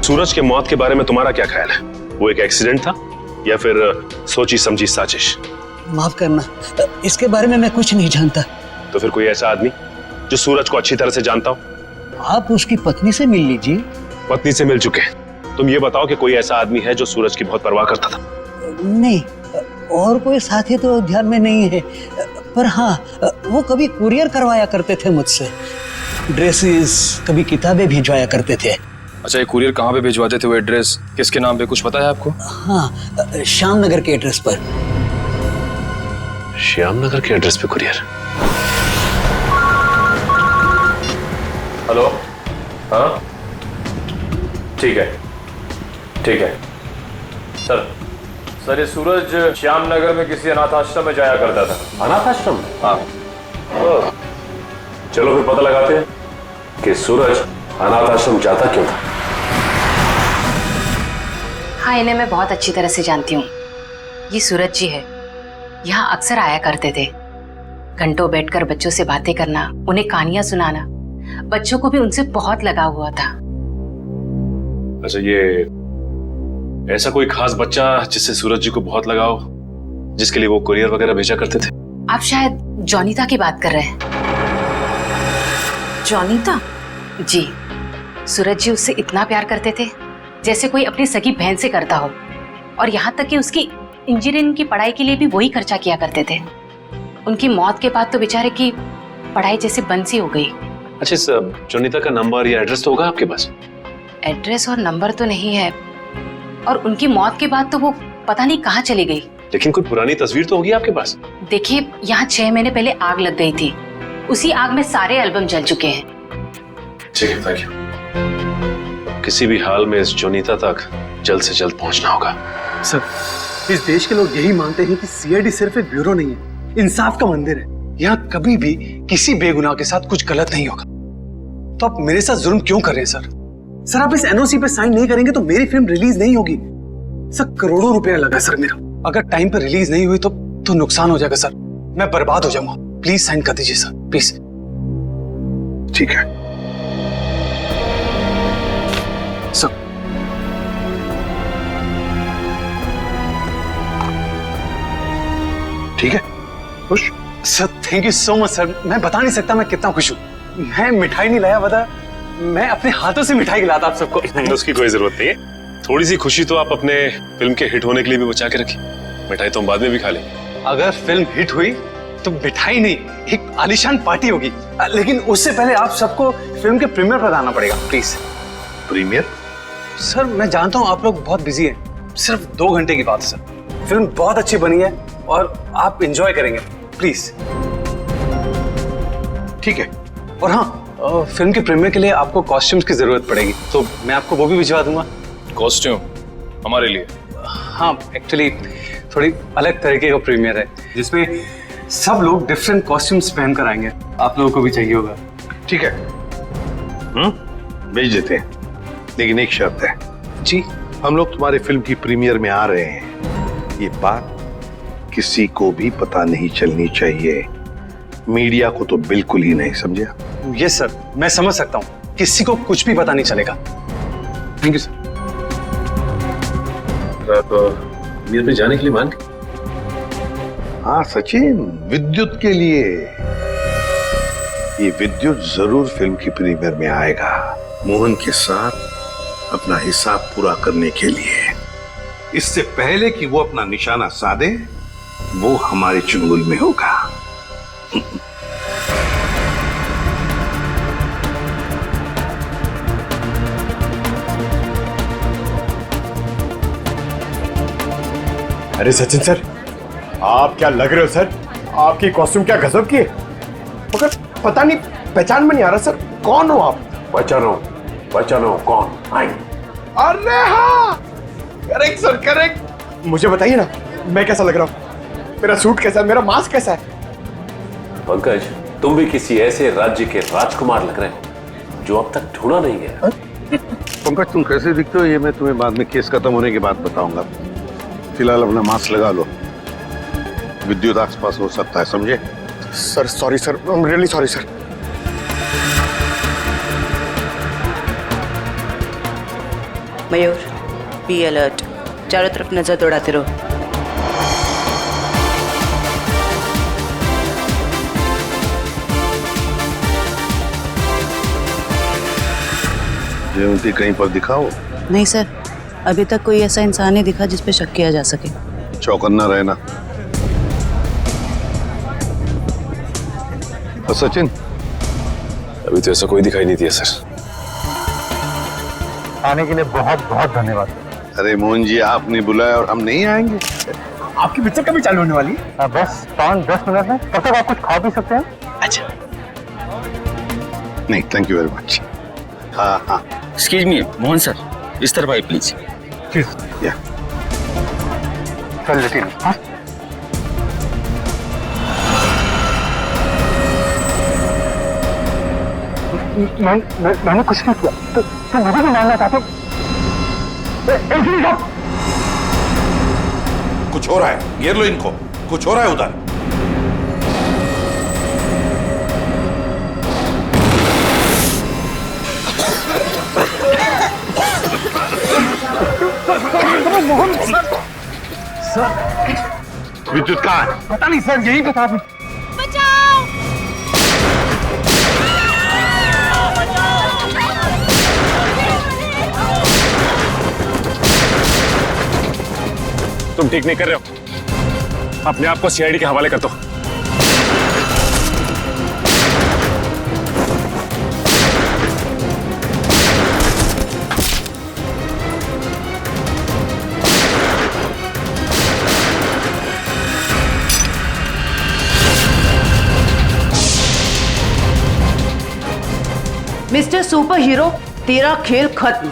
सूरज के मौत के बारे में तुम्हारा क्या ख्याल है? वो एक एक्सीडेंट था या फिर सोची समझी साजिश? माफ करना, इसके बारे में मैं कुछ नहीं जानता। तो फिर कोई ऐसा आदमी जो सूरज को अच्छी तरह से जानता हो? आप उसकी पत्नी से मिल लीजिए। पत्नी से मिल चुके हैं, तुम ये बताओ कि कोई ऐसा आदमी है जो सूरज की बहुत परवाह करता था? नहीं, और कोई साथी तो ध्यान में नहीं है, पर हाँ, वो कभी कुरियर करवाया करते थे मुझसे, ड्रेसेस, कभी किताबें भिजवाया करते थे। अच्छा, ये कुरियर कहाँ पे भिजवाते थे? वो एड्रेस किसके नाम पे, कुछ पता है आपको? हाँ, श्याम नगर के एड्रेस पर। श्याम नगर के एड्रेस पे कुरियर? हेलो, हाँ ठीक है, ठीक है सर ये सूरज श्याम नगर में किसी अनाथ आश्रम में जाया करता था। अनाथ आश्रम? हाँ। चलो फिर पता लगाते हैं कि सूरज अनाथ आश्रम जाता क्यों था। हाँ, इन्हें मैं बहुत अच्छी तरह से जानती हूँ। ये सूरज जी है, यहाँ अक्सर आया करते थे। घंटों बैठकर बच्चों से बातें करना, उन्हें कहानियां सुनाना, बच्चों को भी उनसे बहुत लगाव हुआ था। अच्छा, ये ऐसा कोई खास बच्चा जिससे सूरज जी को बहुत लगाव, जिसके लिए वो कुरियर वगैरह भेजा करते थे? आप शायद जॉनीता की बात कर रहे हैं। जॉनीता? जी, सूरज जी उससे इतना प्यार करते थे जैसे कोई अपनी सगी बहन से करता हो, और यहाँ तक कि उसकी इंजीनियरिंग की पढ़ाई के लिए भी वही खर्चा किया करते थे। उनकी मौत के बाद तो बेचारे की पढ़ाई जैसे बंद सी हो गई। अच्छा, इस जॉनीता का नंबर या एड्रेस तो होगा आपके पास? एड्रेस और नंबर तो नहीं है, और उनकी मौत के बाद तो वो पता नहीं कहाँ चली गई। लेकिन कोई पुरानी तस्वीर तो होगी आपके पास? देखिए, यहाँ 6 महीने पहले आग लग गई थी, उसी आग में सारे एल्बम जल चुके हैं। ठीक है, थैंक यू। किसी भी हाल में इस जॉनीता तक जल्द से जल्द पहुंचना होगा। सर, इस देश के लोग यही मानते हैं कि सीआईडी सिर्फ एक ब्यूरो नहीं है, इंसाफ का मंदिर है। यहाँ कभी भी किसी बेगुनाह के साथ कुछ गलत नहीं होगा। तो आप मेरे साथ जुल्म क्यों कर रहे हैं सर? सर, आप इस एनओसी पे साइन नहीं करेंगे तो मेरी फिल्म रिलीज नहीं होगी। सर, करोड़ों रुपया लगा सर मेरा, अगर टाइम पर रिलीज नहीं हुई तो नुकसान हो जाएगा सर, मैं बर्बाद हो जाऊंगा। प्लीज साइन कर दीजिए सर, प्लीज। ठीक है सर। ठीक है, खुश? Sir, thank you so much sir. मैं बता नहीं सकता मैं कितना खुश हूँ। मैं मिठाई नहीं लाया, बता, मैं अपने हाथों से मिठाई खिलाता आप सबको। उसकी कोई जरूरत नहीं है, थोड़ी सी खुशी तो आप अपने फिल्म के हिट होने के लिए भी बचा के रखिए। मिठाई तो हम बाद में भी खा लेंगे। अगर फिल्म हिट हुई तो मिठाई नहीं, एक आलीशान पार्टी होगी, लेकिन उससे पहले आप सबको फिल्म के प्रीमियर पर आना पड़ेगा प्लीज। प्रीमियर? सर, मैं जानता हूँ आप लोग बहुत बिजी हैं, सिर्फ 2 घंटे की बात है सर। फिल्म बहुत अच्छी बनी है और आप एंजॉय करेंगे, प्लीज। ठीक है। और हाँ, फिल्म के प्रीमियर के लिए आपको कॉस्ट्यूम्स की जरूरत पड़ेगी, तो मैं आपको वो भी भिजवा दूंगा। कॉस्ट्यूम हमारे लिए? हाँ, एक्चुअली थोड़ी अलग तरीके का प्रीमियर है जिसमें सब लोग डिफरेंट कॉस्ट्यूम्स पहनकर आएंगे। आप लोगों को भी चाहिए होगा। ठीक है, भेज देते हैं, लेकिन एक शर्त है। जी? हम लोग तुम्हारे फिल्म की प्रीमियर में आ रहे हैं, ये बात किसी को भी पता नहीं चलनी चाहिए, मीडिया को तो बिल्कुल ही नहीं, समझे? यस सर, मैं समझ सकता हूँ, किसी को कुछ भी पता नहीं चलेगा। Thank you sir. आप प्रीमियर पे जाने के लिए मान गए? हाँ सचिन, विद्युत के लिए। ये विद्युत जरूर फिल्म की प्रीमियर में आएगा, मोहन के साथ अपना हिसाब पूरा करने के लिए। इससे पहले कि वो अपना निशाना साधे, वो हमारे चुंगल में होगा। अरे सचिन सर, आप क्या लग रहे हो सर? आपकी कॉस्ट्यूम क्या गजब की है, मगर पता नहीं पहचान में नहीं आ रहा सर, कौन हो आप? पहचानो कौन? आई। अरे हाँ, करेक्ट सर करेक्ट। मुझे बताइए ना, मैं कैसा लग रहा हूँ? मेरा सूट कैसा है, मेरा मास्क कैसा है? पंकज, तुम भी किसी ऐसे राज्य के राजकुमार लग रहे हो जो अब तक ढूंढा नहीं गया। पंकज, तुम कैसे दिखते हो ये मैं तुम्हें बाद में केस खत्म होने के बाद बताऊंगा। फिलहाल अपना मास्क लगा लो, विद्युत आसपास हो सकता है, समझे? Sir sorry sir, I am really sorry sir. Mayur, be alert, चारों तरफ नजर दौड़ाते रहो। जयवंती कहीं पर दिखाओ। नहीं सर, अभी तक कोई ऐसा इंसान नहीं दिखा जिस पे शक किया जा सके। चौकन्ना रहना। और सचिन? अभी तो ऐसा कोई दिखाई नहीं दिया सर। आने के लिए बहुत बहुत धन्यवाद। अरे मोहन जी, आपने बुलाया और हम नहीं आएंगे? आपकी पिक्चर कभी चालू होने वाली है? बस 5-10 मिनट में, तब तक आप कुछ खा भी सकते हैं। अच्छा। नहीं, थैंक यू वेरी मच। हाँ हाँ। एक्सक्यूज मी मोहन सर, इस तरफ आइए प्लीज। या चल लेते हैं। हाँ? मैंने कुछ नहीं किया, तो मुझे भी मानना चाहते हो? कुछ हो रहा है, घेर लो इनको, कुछ हो रहा है उधर। सर, विद्युत कहाँ है? पता नहीं सर, यही बता दो। तुम ठीक नहीं कर रहे हो, अपने आप को सीआईडी के हवाले कर दो। मिस्टर सुपर हीरो, तेरा खेल खत्म।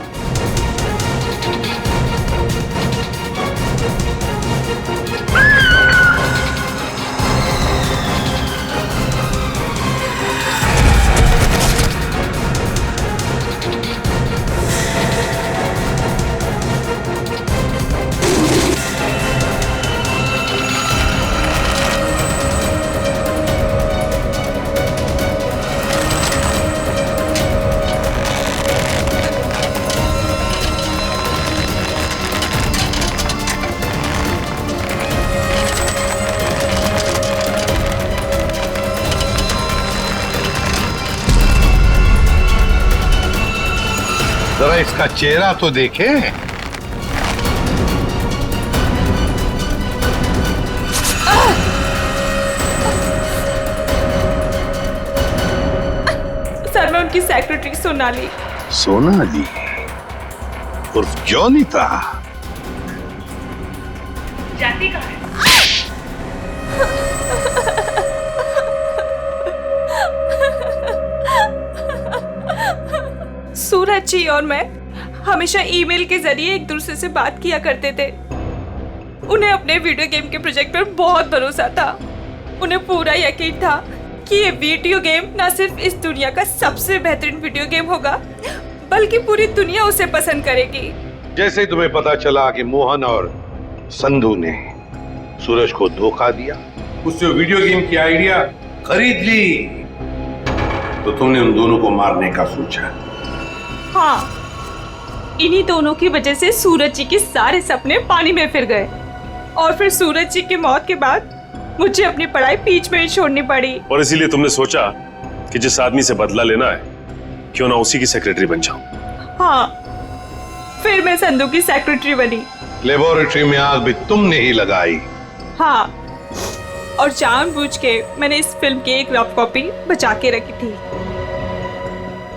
जरा इसका चेहरा तो देखे। सर, मैं उनकी सेक्रेटरी सोनाली। सोनाली उर्फ जॉनी था। जाती कहाँ है? सूरज जी और मैं हमेशा ईमेल के जरिए एक दूसरे से बात किया करते थे। उन्हें अपने वीडियो गेम के प्रोजेक्ट पर बहुत भरोसा था। उन्हें पूरा यकीन था कि ये वीडियो गेम न सिर्फ इस दुनिया का सबसे बेहतरीन वीडियो गेम होगा, बल्कि पूरी दुनिया उसे पसंद करेगी। जैसे ही तुम्हें पता चला कि मोहन और संधू ने सूरज को धोखा दिया, उससे वीडियो गेम की आइडिया खरीद ली, तो तुमने उन दोनों को मारने का सोचा। हाँ, इन्हीं दोनों की वजह से सूरज जी के सारे सपने पानी में फिर गए और फिर सूरज जी की मौत के बाद मुझे अपनी पढ़ाई बीच में ही छोड़नी पड़ी। और इसीलिए तुमने सोचा कि जिस आदमी से बदला लेना है क्यों ना उसी की सेक्रेटरी बन जाऊं। हाँ, फिर मैं संधू की सेक्रेटरी बनी। लेबोरेटरी में आग भी तुमने ही लगाई। हाँ, और जानबूझ के मैंने इस फिल्म की एक रफ कॉपी बचा के रखी थी।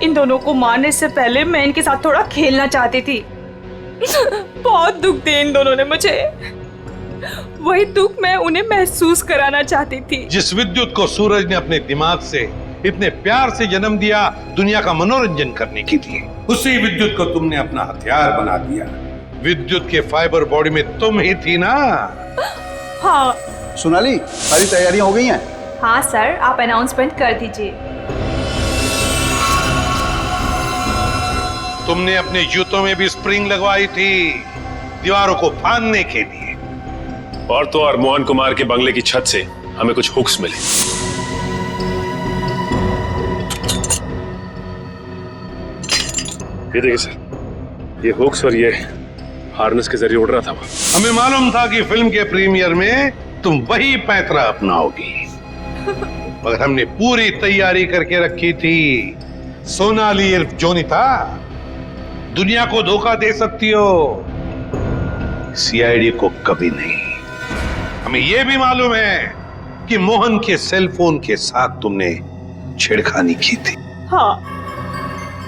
इन दोनों को मारने से पहले मैं इनके साथ थोड़ा खेलना चाहती थी। बहुत दुख दिए इन दोनों ने मुझे। वही दुख मैं उन्हें महसूस कराना चाहती थी। जिस विद्युत को सूरज ने अपने दिमाग से इतने प्यार से जन्म दिया दुनिया का मनोरंजन करने के लिए, उसी विद्युत को तुमने अपना हथियार बना दिया। विद्युत के फाइबर बॉडी में तुम ही थी ना? हाँ। सोनाली, सारी तैयारियां हो गई हैं? हाँ सर, आप अनाउंसमेंट कर दीजिए। तुमने अपने जूतों में भी स्प्रिंग लगवाई थी दीवारों को फांदने के लिए। और तो और मोहन कुमार के बंगले की छत से हमें कुछ हुक्स मिले। ये देखिए सर, ये हुक्स और ये हार्नेस के जरिए उड़ रहा था वो। हमें मालूम था कि फिल्म के प्रीमियर में तुम वही पैंतरा अपनाओगी, मगर हमने पूरी तैयारी करके रखी थी। सोनाली इर्फ जोनिता, दुनिया को धोखा दे सकती हो, सीआईडी को कभी नहीं। हमें यह भी मालूम है कि मोहन के सेल फोन के साथ तुमने छेड़खानी की थी। हाँ,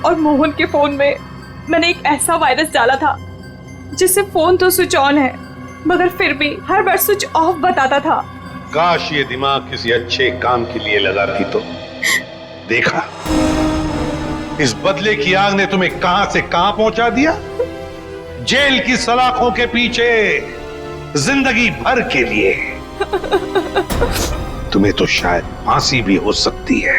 और मोहन के फोन में मैंने एक ऐसा वायरस डाला था जिससे फोन तो स्विच ऑन है मगर फिर भी हर बार स्विच ऑफ बताता था। काश ये दिमाग किसी अच्छे काम के लिए लगाती तो। देखा, इस बदले की आग ने तुम्हें कहां से कहां पहुंचा दिया। जेल की सलाखों के पीछे जिंदगी भर के लिए। तुम्हें तो शायद फांसी भी हो सकती है।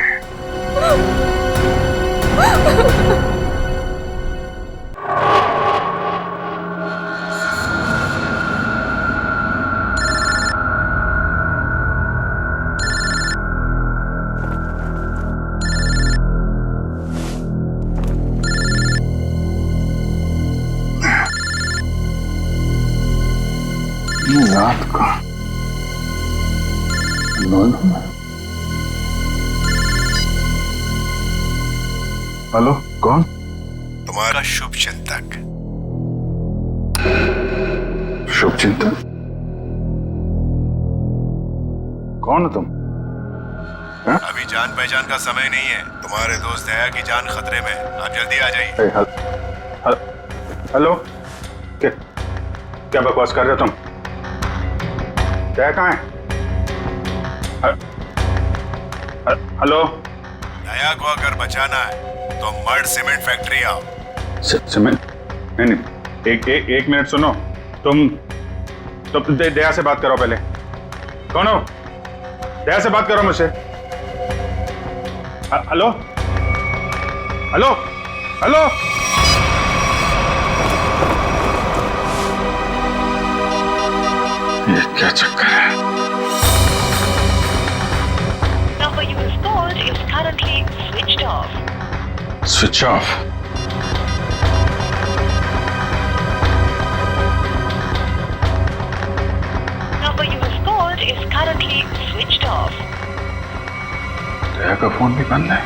रात का 9 में। हेलो, कौन? तुम्हारा शुभ चिंतक। शुभ चिंतक? कौन हो तुम? अभी जान पहचान का समय नहीं है। तुम्हारे दोस्त दया की जान खतरे में, आप जल्दी आ जाइए। हेलो, क्या बकवास कर रहे हो तुम? क्या कहाँ है? हेलो, दया को अगर बचाना है तो मर्ड सीमेंट फैक्ट्री आओ। सीमेंट? नहीं, एक मिनट सुनो। तुम दया से बात करो पहले। कौन हो? दया से बात करो मुझसे। Hello hello hello. ये क्या चक्कर है? Number you have called is currently switched off. Switch off. Number you have called is currently switched off. दया का फोन भी बंद है।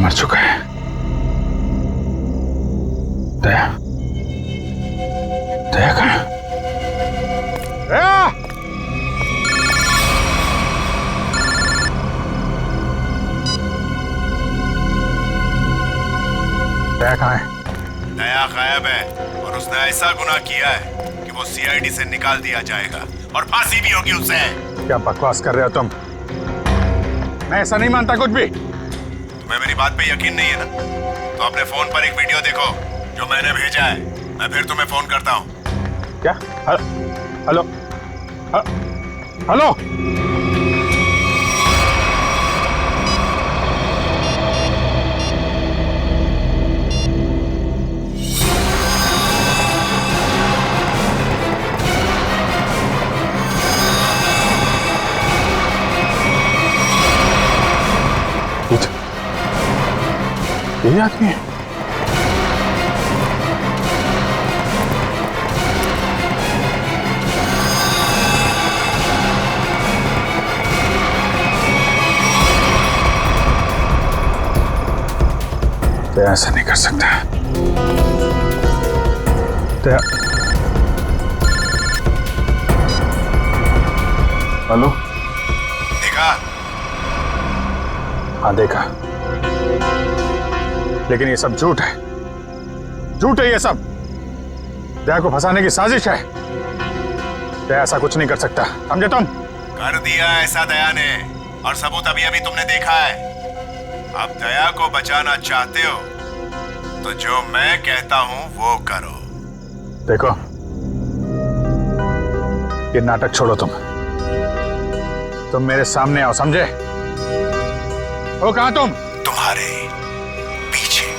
मर चुका है। दया, दया कहाँ? दया कहाँ है? दया गायब है और उसने ऐसा गुनाह किया है कि वो सीआईडी से निकाल दिया जाएगा और फांसी भी होगी उसे। क्या बकवास कर रहे हो तुम? मैं ऐसा नहीं मानता कुछ भी। तुम्हें मेरी बात पे यकीन नहीं है ना? तो अपने फोन पर एक वीडियो देखो जो मैंने भेजा है। मैं फिर तुम्हें फोन करता हूँ। क्या? Hello hello. यही आदमी है। तो ऐसा नहीं कर सकता। हेलो, देखा? हाँ देखा, लेकिन ये सब झूठ है। झूठ है ये सब। दया को फंसाने की साजिश है। दया ऐसा कुछ नहीं कर सकता, समझे तुम? कर दिया ऐसा दया ने, और सबूत अभी अभी तुमने देखा है। अब दया को बचाना चाहते हो तो जो मैं कहता हूं वो करो। देखो, ये नाटक छोड़ो। तुम मेरे सामने आओ, समझे? हो कहां तुम? तुम्हारे पीछे।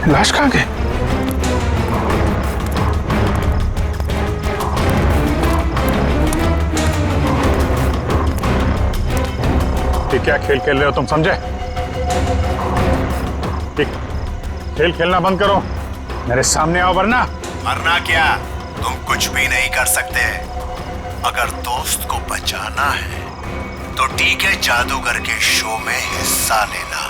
लाश कहाँ गई? ये क्या खेल खेल रहे हो तुम, समझे? खेल खेलना बंद करो, मेरे सामने आओ, वरना। वरना क्या? तुम कुछ भी नहीं कर सकते। अगर दोस्त को बचाना है तो ठीक है, जादूगर के शो में हिस्सा लेना।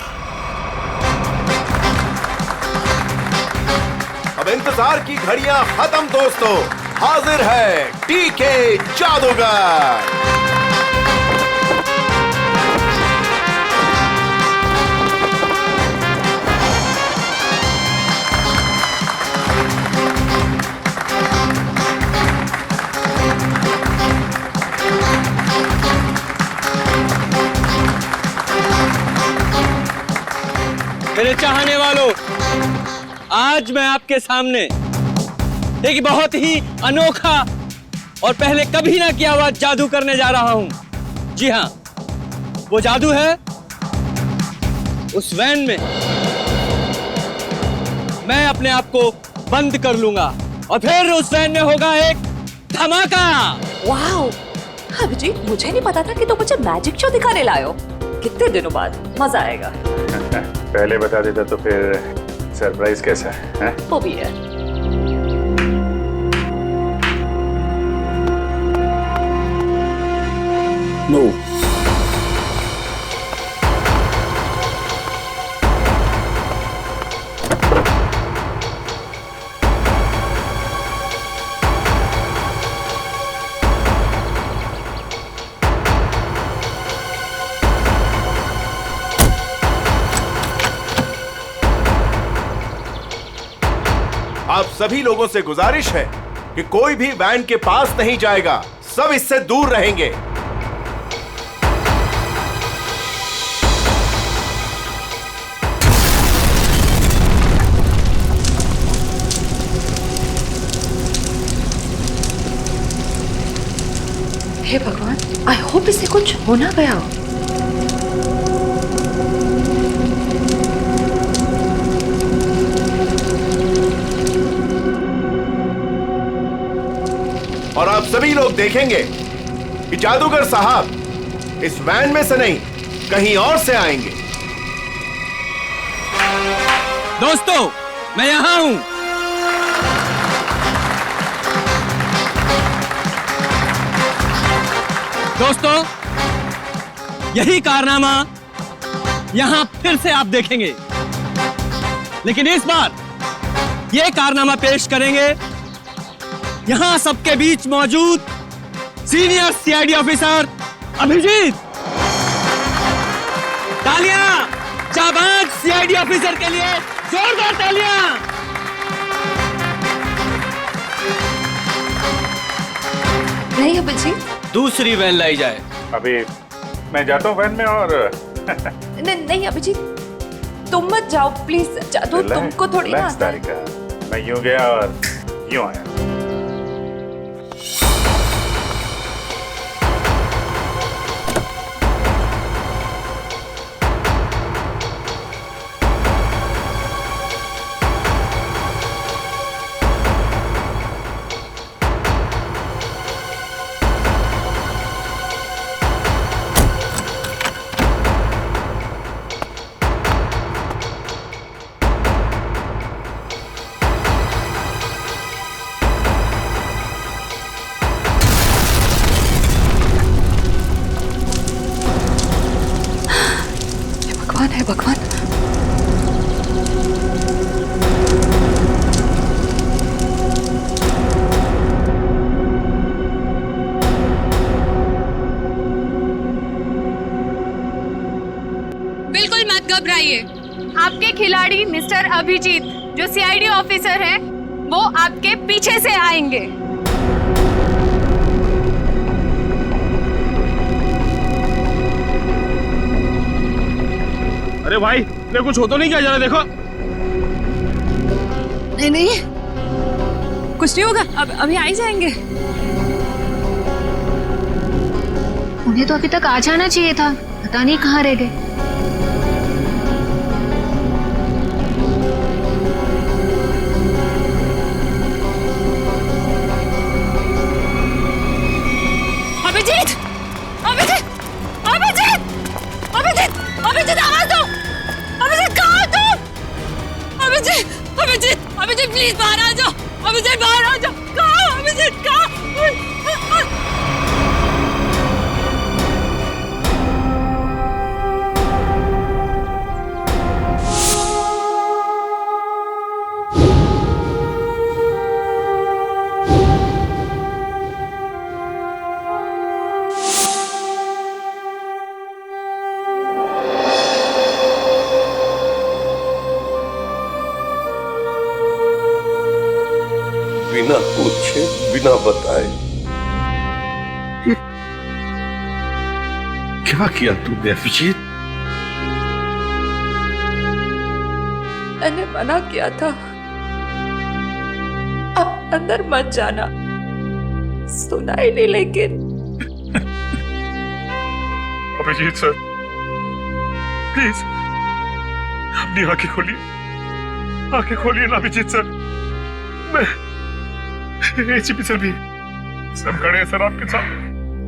अब इंतजार की घड़ियां खत्म दोस्तों, हाजिर है टीके जादूगर। मेरे चाहने वालों, आज मैं आपके सामने एक बहुत ही अनोखा और पहले कभी ना किया हुआ जादू करने जा रहा हूं। जी हां, वो जादू है उस वैन में मैं अपने आप को बंद कर लूंगा और फिर उस वैन में होगा एक धमाका। वाओ, अभिजीत, मुझे नहीं पता था कि तुम मुझे मैजिक शो दिखाने लाए हो। कितने दिनों बाद, मजा आएगा। पहले बता देता तो फिर सरप्राइज कैसा है? वो भी है। नो। आप सभी लोगों से गुजारिश है कि कोई भी वैन के पास नहीं जाएगा, सब इससे दूर रहेंगे। हे भगवान, आई होप इससे कुछ हो ना गया हो। और आप सभी लोग देखेंगे कि जादूगर साहब इस वैन में से नहीं, कहीं और से आएंगे। दोस्तों, मैं यहां हूं। दोस्तों, यही कारनामा यहां फिर से आप देखेंगे, लेकिन इस बार यह कारनामा पेश करेंगे यहां सबके बीच मौजूद सीनियर सीआईडी ऑफिसर अभिजीत। तालियां जाबाज सीआईडी ऑफिसर के लिए, जोरदार तालियां। नहीं अभिजीत, दूसरी वैन लाई जाए। अभी मैं जाता हूँ वैन में और नहीं अभिजीत, तुम मत जाओ प्लीज। जादू तुमको थोड़ी ना रिलैक्स आता है। तारिका, मैं यूं गया और यूं आया। भगवान है भगवान। बिल्कुल मत घबराइए। आपके खिलाड़ी मिस्टर अभिजीत जो सीआईडी ऑफिसर हैं, वो आपके पीछे से आएंगे। अरे भाई, ने कुछ हो तो नहीं क्या? जरा देखो। नहीं नहीं, कुछ नहीं होगा, अब अभी आ ही जाएंगे। उन्हें तो अभी तक आ जाना चाहिए था, पता नहीं कहाँ रह गए। अभिजीत, अभिजीत, अभिजीत, अभिजीत, अभिजीत, आवाज दो। अभिजीत, कहाँ हो तुम? अभिजीत, अभिजीत, अभिजीत, प्लीज बाहर आ जाओ। अभिजीत, बाहर आ जाओ। कहाँ हो अभिजीत? कहाँ? बिना पूछे, बिना बताए क्या किया तूने अभिजीत? मैंने मना किया था, अब अंदर मत जाना। सुना ही नहीं लेकिन। अभिजीत सर, प्लीज अपनी आंखें खोलिए, आंखें खोलिए ना अभिजीत सर। मैं एसीपी सर भी सब खड़े हैं सर आपके साथ।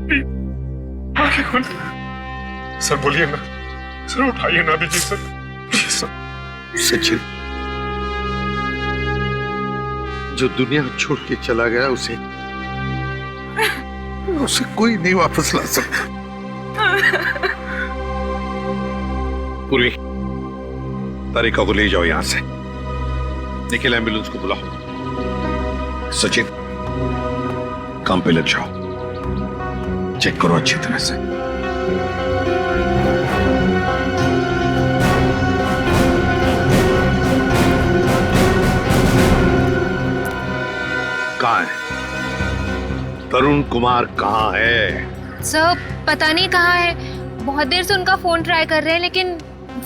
प्लीज आंखें खोलिए सर, बोलिए ना सर, उठाइए ना Abhijeet sir, please sir. Sachin जो दुनिया छोड़ के चला गया, उसे कोई नहीं वापस ला सकता। पूर्वी, तारिका को ले जाओ यहां से। निखिल, एम्बुलेंस को बुलाओ। सचिन, काम पे लग जाओ, चेक करो अच्छी तरह से। कहाँ है तरुण कुमार? कहाँ है? सर पता नहीं कहाँ है, बहुत देर से उनका फोन ट्राई कर रहे हैं लेकिन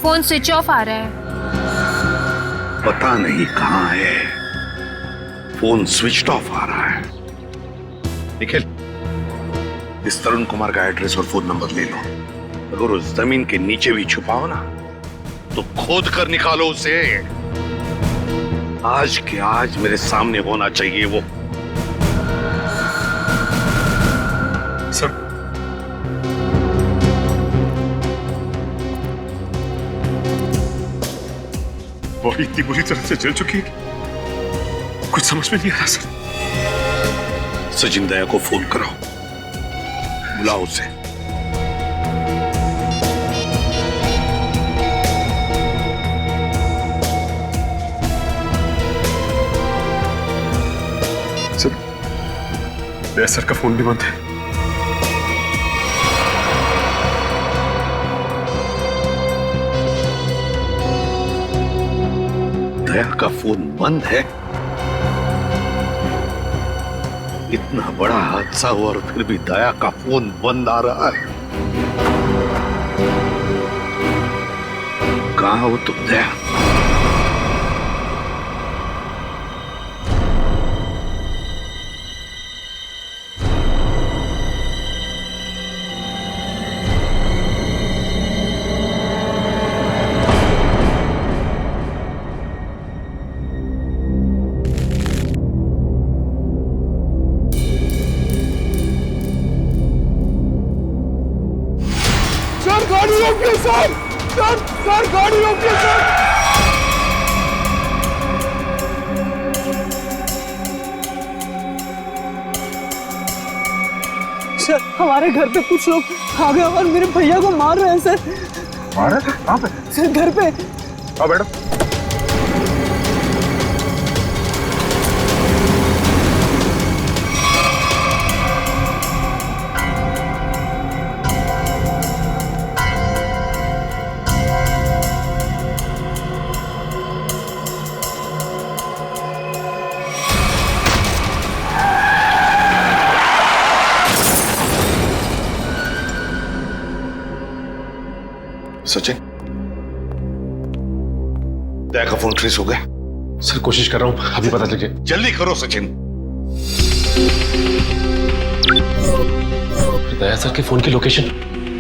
फोन स्विच ऑफ आ रहा है। पता नहीं कहाँ है, फोन स्विच ऑफ आ रहा है। निखिल, इस तरुण कुमार का एड्रेस और फोन नंबर ले लो। अगर उस जमीन के नीचे भी छुपाओ ना, तो खोद कर निकालो उसे। आज के आज मेरे सामने होना चाहिए वो। सर, बॉडी इतनी बुरी तरह से जल चुकी है कि कुछ समझ में नहीं आ रहा सर। सचिन दया को फोन करो, बुलाओ उसे। सर, दया सर का फोन भी बंद है। दया का फोन बंद है? इतना बड़ा हादसा हुआ और फिर भी दया का फोन बंद आ रहा है। कहां हो तुम दया? गाड़ी रोकिए सर, सर गाड़ी रोकिए सर। सर, हमारे घर पे कुछ लोग आ गए और मेरे भैया को मार रहे हैं सर। मार रहे? कहाँ पे? सर घर पे। आओ बैठो। सचिन, दया का फोन ट्रेस हो गया? सर कोशिश कर रहा हूं, अभी पता चल जाए। जल्दी करो सचिन। दया सर के फोन की लोकेशन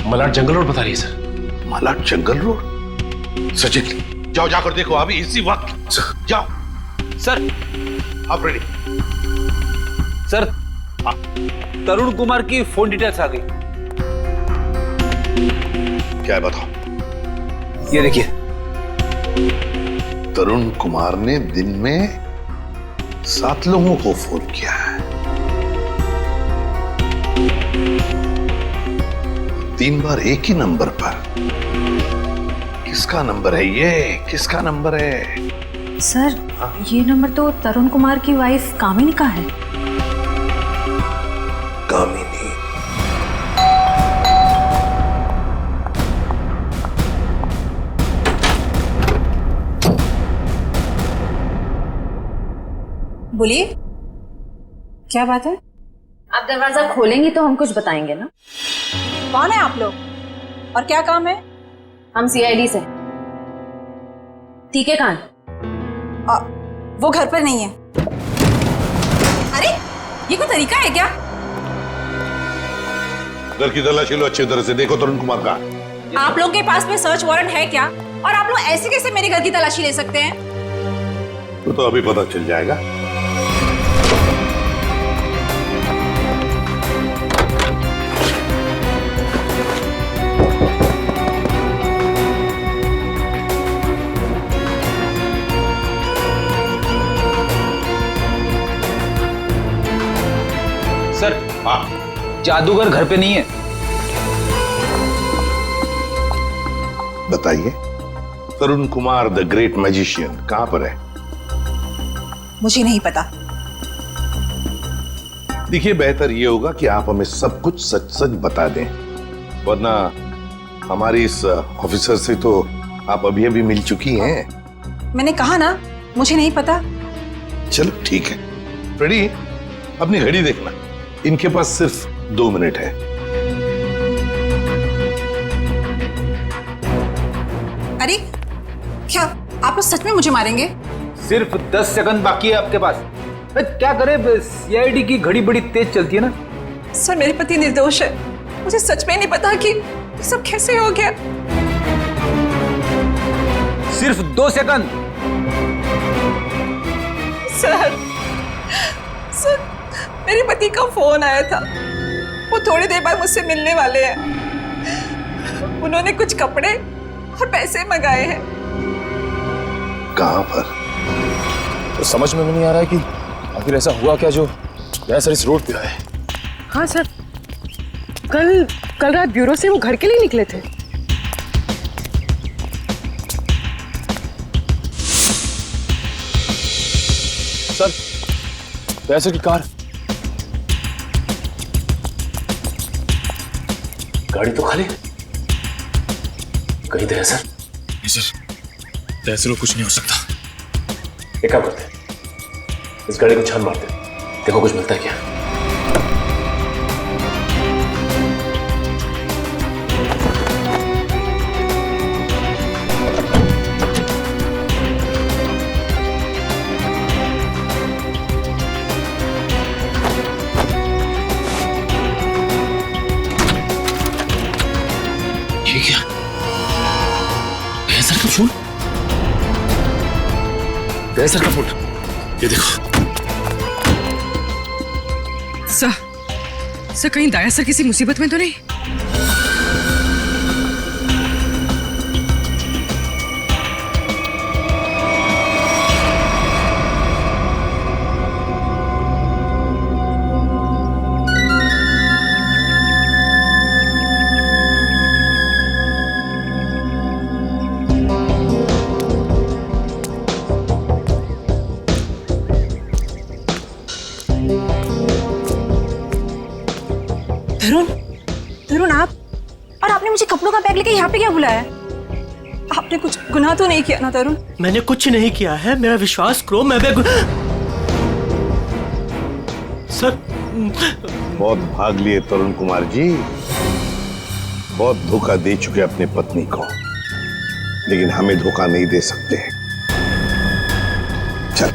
मलाड जंगल रोड बता रही है सर। मलाड जंगल रोड? सचिन जाओ, जाकर देखो अभी इसी वक्त। जाओ सर। आप रेडी? सर, तरुण कुमार की फोन डिटेल्स आ गई। क्या है बताओ? ये देखिए, तरुण कुमार ने दिन में 7 लोगों को फोन किया है। 3 बार एक ही नंबर पर। किसका नंबर है ये? किसका नंबर है? सर, ये नंबर तो तरुण कुमार की वाइफ कामिनी का है। कामिनी? बोलिए, क्या बात है? आप दरवाजा खोलेंगी तो हम कुछ बताएंगे ना। कौन है आप लोग और क्या काम है? हम सीआईडी से। टीके खान। वो घर पर नहीं है। अरे, ये कोई तरीका है क्या? घर की तलाशी लो, अच्छी तरह से देखो तरुण कुमार का। आप लोगों के पास में सर्च वारंट है क्या? और आप लोग ऐसे कैसे मेरे घर की तलाशी ले सकते हैं? तो अभी पता चल जाएगा। सर, जादूगर घर पे नहीं है। बताइए, तरुण कुमार द ग्रेट मैजिशियन कहां पर है? मुझे नहीं पता। देखिए, बेहतर ये होगा कि आप हमें सब कुछ सच सच बता दें, वरना हमारी इस ऑफिसर से तो आप अभी अभी मिल चुकी हैं। मैंने कहा ना, मुझे नहीं पता। चलो ठीक है। रेडी? अपनी घड़ी देखना, इनके पास सिर्फ 2 मिनट है। अरे क्या आप लोग सच में मुझे मारेंगे? सिर्फ 10 सेकंड बाकी है आपके पास। क्या करे, सीआईडी की घड़ी बड़ी तेज चलती है ना। सर, मेरे पति निर्दोष है। मुझे सच में नहीं पता कि ये सब कैसे हो गया। सिर्फ 2 सेकंड। सर, मेरे पति का फोन आया था। वो थोड़ी देर बाद मुझसे मिलने वाले हैं। उन्होंने कुछ कपड़े और पैसे मंगाए हैं। कहां पर? तो समझ में नहीं आ रहा है कि आखिर ऐसा हुआ क्या जो दया सर इस रोड पे आए। हाँ सर, कल रात ब्यूरो से वो घर के लिए निकले थे। सर, दया सर की कार। गाड़ी तो खाली, कहीं दया सर? नहीं सर, दया सर को कुछ नहीं हो सकता। एक काम करते हैं, इस गाड़ी को छान मारते हैं, देखो कुछ मिलता है क्या। ये क्या? दया सर का फोन? दया सर का फोन, ये देखो। सर कहीं दया सर किसी मुसीबत में तो नहीं? तरुण, आप और आपने मुझे कपड़ों का बैग लेके यहाँ पे क्या बुलाया? आपने कुछ गुनाह तो नहीं किया ना तरुण? मैंने कुछ नहीं किया है, मेरा विश्वास करो। मैं सर, बहुत भाग लिए तरुण कुमार जी, बहुत धोखा दे चुके अपनी पत्नी को, लेकिन हमें धोखा नहीं दे सकते। चल।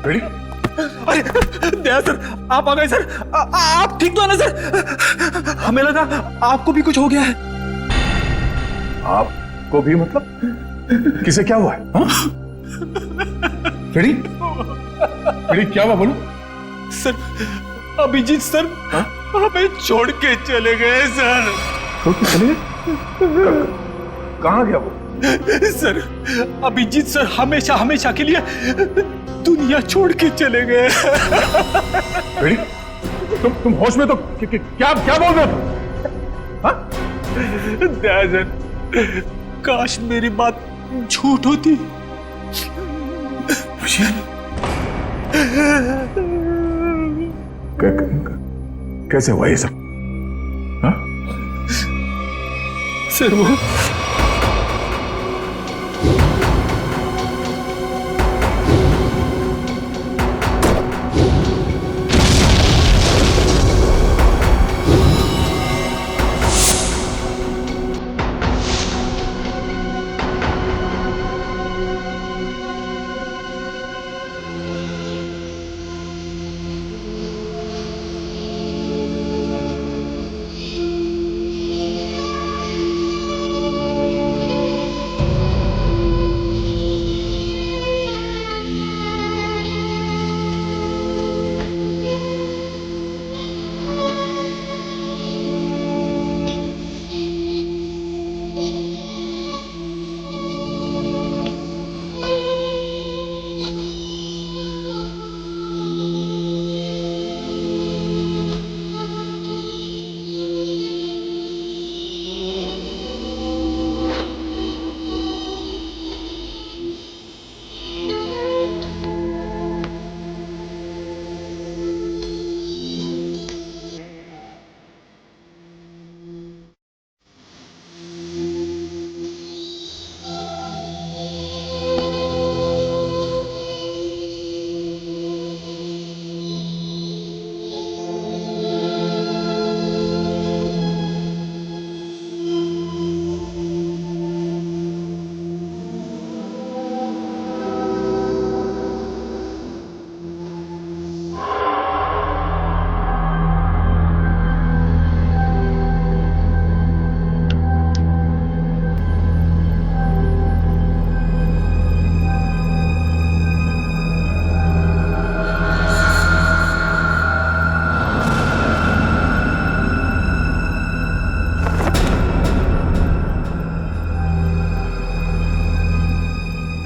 रेडी? अरे दया सर, आप आ गए सर। आप ठीक तो है ना सर? हमें लगा आपको भी कुछ हो गया है। आपको भी मतलब? किसे क्या हुआ है? रेडी? रेडी, क्या हुआ बोलो? सर, अभिजीत सर हमें छोड़ के चले गए सर। छोड़ के चले गए? कहाँ गया वो? सर, अभिजीत सर हमेशा हमेशा के लिए दुनिया छोड़ के चले गए। रेडी? तुम होश में तो क्या बोल रहे हो? दया सर, काश मेरी बात झूठ होती। कैसे हुआ ये सब? हाँ? सर वो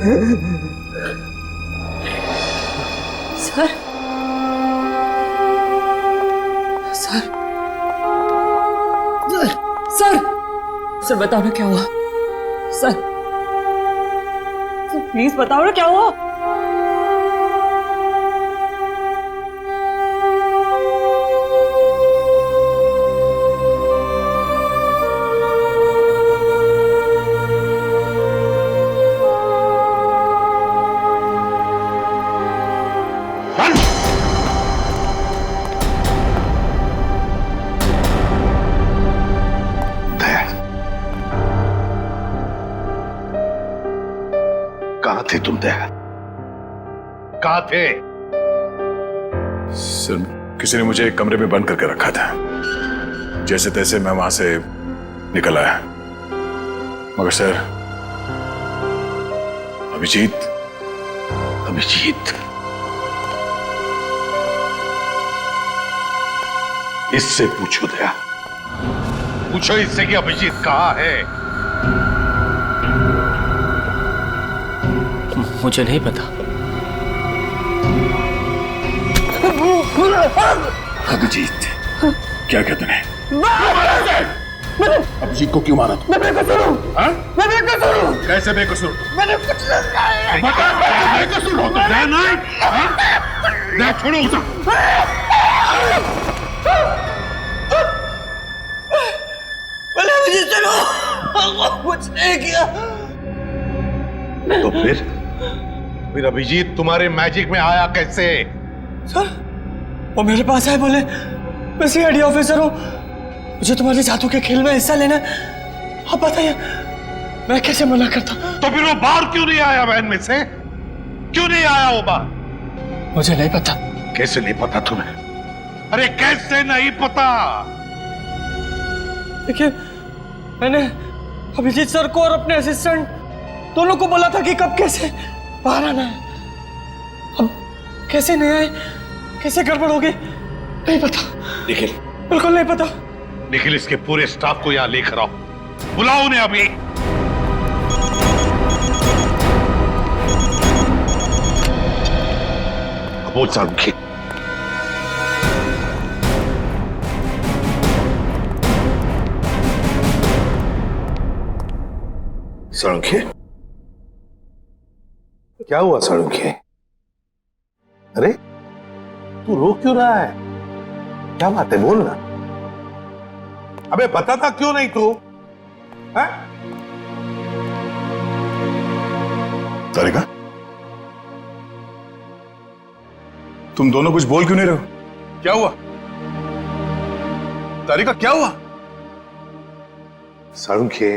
सर सर सर सर बताओ ना क्या हुआ। सर प्लीज बताओ ना क्या हुआ। कहां थे तुम दया? कहां थे? सर किसी ने मुझे एक कमरे में बंद करके रखा था। जैसे तैसे मैं वहां से निकल आया, मगर सर अभिजीत इससे पूछो दया, पूछो इससे कि अभिजीत कहां है। मुझे नहीं पता। अभिजीत क्या कहते हैं? अभिजीत को क्यों मारा? मैं बेकसूर हूं। मैं बेकसूर हूं। कैसे बेकसूर? मैंने कुछ बेकसूर हो तो दया नहीं। दया छोड़ो उसे। मैंने अभिजीत को कुछ नहीं किया। तो फिर अभिजीत तुम्हारे मैजिक में आया कैसे? सर वो मेरे पास आए, बोले मैं सीआईडी ऑफिसर हूँ, मुझे तुम्हारे जादू के खेल में हिस्सा लेना है। आप बताइए मैं कैसे मना करता? तो फिर वो बाहर क्यों नहीं आया? वैन में से क्यों नहीं आया वो बाहर? मुझे नहीं पता। कैसे नहीं पता तुम्हें? अरे कैसे नहीं पता? देखिए मैंने अभिजीत सर को और अपने असिस्टेंट दोनों को बोला था कि कब कैसे बाहर आना है। अब कैसे नहीं आए, कैसे गड़बड़ हो गई, नहीं पता। निखिल, बिल्कुल नहीं पता। निखिल इसके पूरे स्टाफ को यहां लेकर आओ, बुलाओ उन्हें अभी। बोल सारुखी। सारुखी क्या हुआ? सारुखी अरे तू रो क्यों रहा है? क्या बात है, बोल ना। अबे बताता क्यों नहीं तू? तारिका तुम दोनों कुछ बोल क्यों नहीं रहे हो? क्या हुआ? तारिका क्या हुआ? सारुखी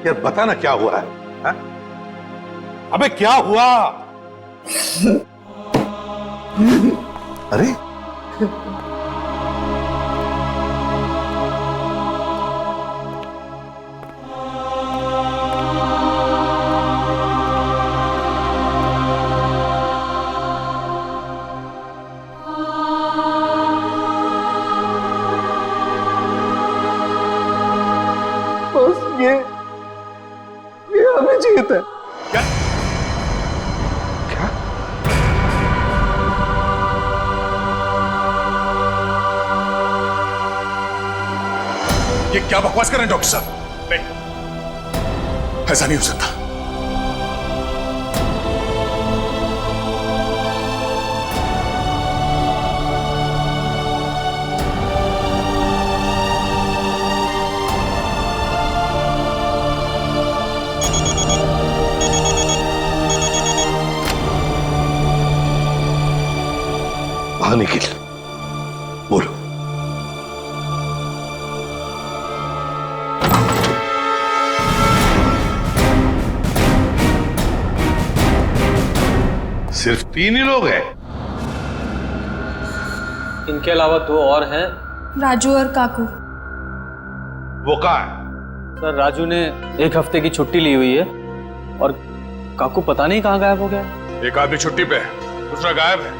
यार बता ना क्या हुआ है? अबे क्या हुआ? अरे बस ये अभिजीत है। क्या? ये क्या बकवास कर रहे हैं डॉक्टर साहब? नहीं, ऐसा नहीं हो सकता। हाँ निखिल बोलो। सिर्फ 3 ही लोग हैं? इनके अलावा 2 और हैं। राजू और काकू। वो कहाँ है? सर राजू ने 1 हफ्ते की छुट्टी ली हुई है और काकू पता नहीं कहाँ गायब हो गया। एक आदमी छुट्टी पे है, दूसरा गायब है,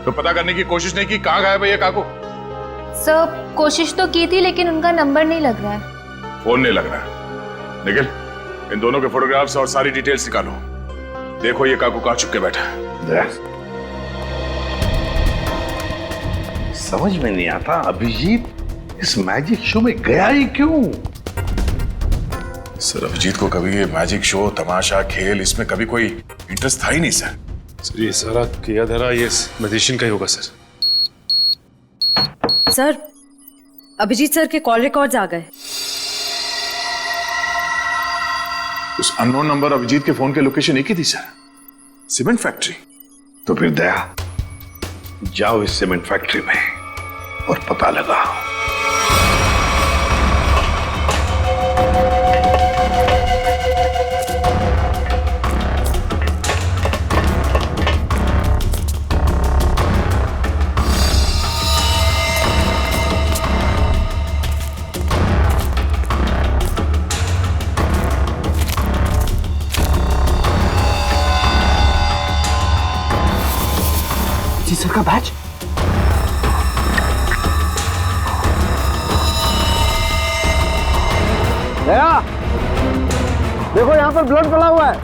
तो पता करने की कोशिश नहीं की कहाँ गायब है ये काकू? सर कोशिश तो की थी लेकिन उनका नंबर नहीं लग रहा है। फोन नहीं लग रहा है। निखिल इन दोनों के फोटोग्राफ्स और सारी डिटेल्स निकालो देखो ये काकू कहां छुप के बैठा है। समझ में नहीं आता अभिजीत इस मैजिक शो में गया ही क्यों? सर अभिजीत को कभी ये मैजिक शो, तमाशा, खेल, इसमें कभी कोई इंटरेस्ट था ही नहीं सर। सर ये सारा किया धरा ये मैजिशियन का ही होगा सर। सर अभिजीत सर के कॉल रिकॉर्ड्स आ गए। उस अननोन नंबर अभिजीत के फोन के लोकेशन एक ही थी सर, सीमेंट फैक्ट्री। तो फिर दया जाओ इस सीमेंट फैक्ट्री में और पता लगाओ। सर का बैच। दया देखो यहां पर ब्लड फैला हुआ है।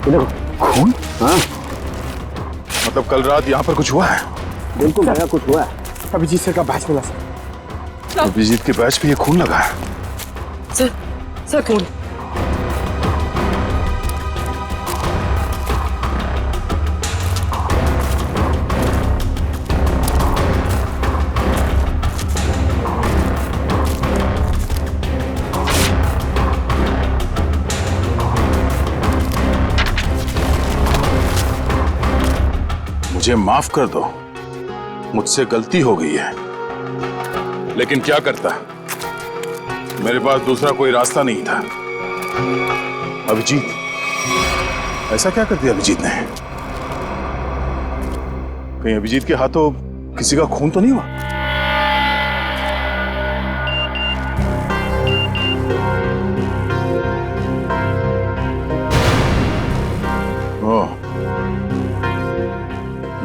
देखो खून। हाँ मतलब कल रात यहाँ पर कुछ हुआ है? बिल्कुल दया कुछ हुआ है। अभिजीत सर का बैच मिला सर। अभिजीत के बैच पे ये खून लगा है। सर खून। मुझे माफ कर दो, मुझसे गलती हो गई है, लेकिन क्या करता, मेरे पास दूसरा कोई रास्ता नहीं था। अभिजीत, ऐसा क्या कर दिया अभिजीत ने? कहीं अभिजीत के हाथों किसी का खून तो नहीं हुआ? ओह,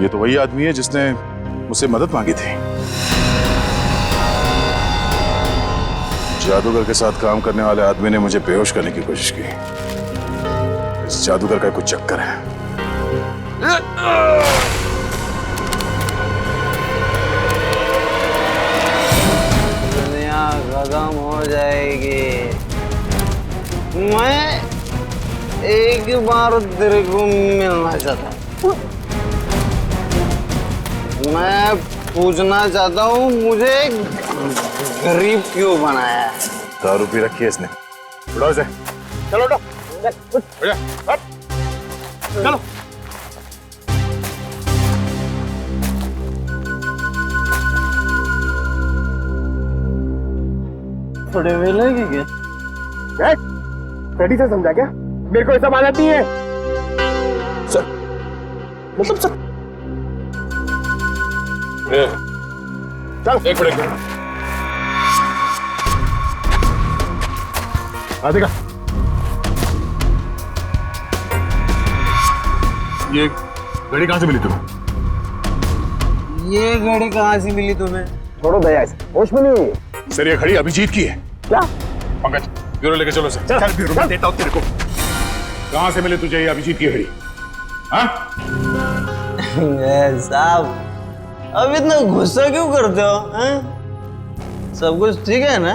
ये तो वही आदमी है जिसने मुझसे मदद मांगी थी। जादूगर के साथ काम करने वाले आदमी ने मुझे बेहोश करने की कोशिश की। इस जादूगर का कुछ चक्कर है। दुनिया खत्म हो जाएगी। मैं एक बार तेरे को मिलना चाहता हूँ। मैं पूछना चाहता हूँ मुझे गरीब क्यों बनाया? दारू पी रखी है इसने। उड़ो इसे। चलो उठो। चलो। थोड़े वेले की क्या? रेडी से समझा क्या? मेरे को ऐसा माना नहीं है सर। मतलब सर चल एक मिनट। राधिका ये घड़ी कहां से मिली तुम्हें? ये घड़ी कहां से मिली तुम्हें? छोड़ो दया इसे, होश में नहीं हुई। सर ये घड़ी अभिजीत की है। क्या? पंकज ब्यूरो लेके चलो सर। चल ब्यूरो में देता हूं तेरे को। कहां से मिली तुझे ये अभिजीत की घड़ी? हाँ? साहब अब इतना गुस्सा क्यों करते हो? सब कुछ ठीक है ना?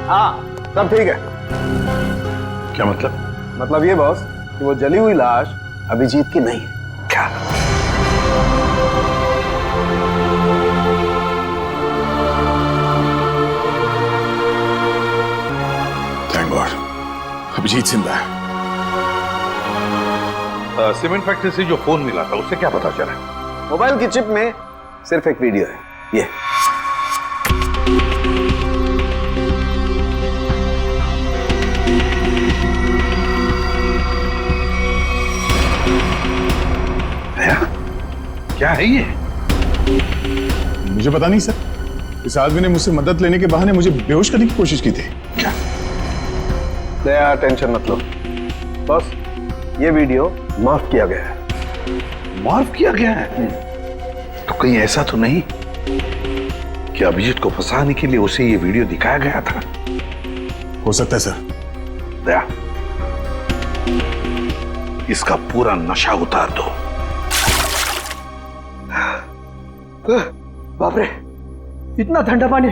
हाँ सब ठीक है। क्या मतलब? मतलब ये बॉस कि वो जली हुई लाश अभिजीत की नहीं है। क्या? थैंक गॉड अभिजीत जिंदा है। सीमेंट फैक्ट्री से जो फोन मिला था उससे क्या पता चला? मोबाइल की चिप में सिर्फ एक वीडियो है, ये। क्या है ये? मुझे पता नहीं सर। इस आदमी ने मुझसे मदद लेने के बहाने मुझे बेहोश करने की कोशिश की थी। क्या? दया टेंशन मत लो बस, ये वीडियो माफ किया गया है। माफ किया गया है? तो कहीं ऐसा तो नहीं कि अभिजीत को फंसाने के लिए उसे ये वीडियो दिखाया गया था? हो सकता है सर। दया, इसका पूरा नशा उतार दो। बाप रे, इतना ठंडा पानी!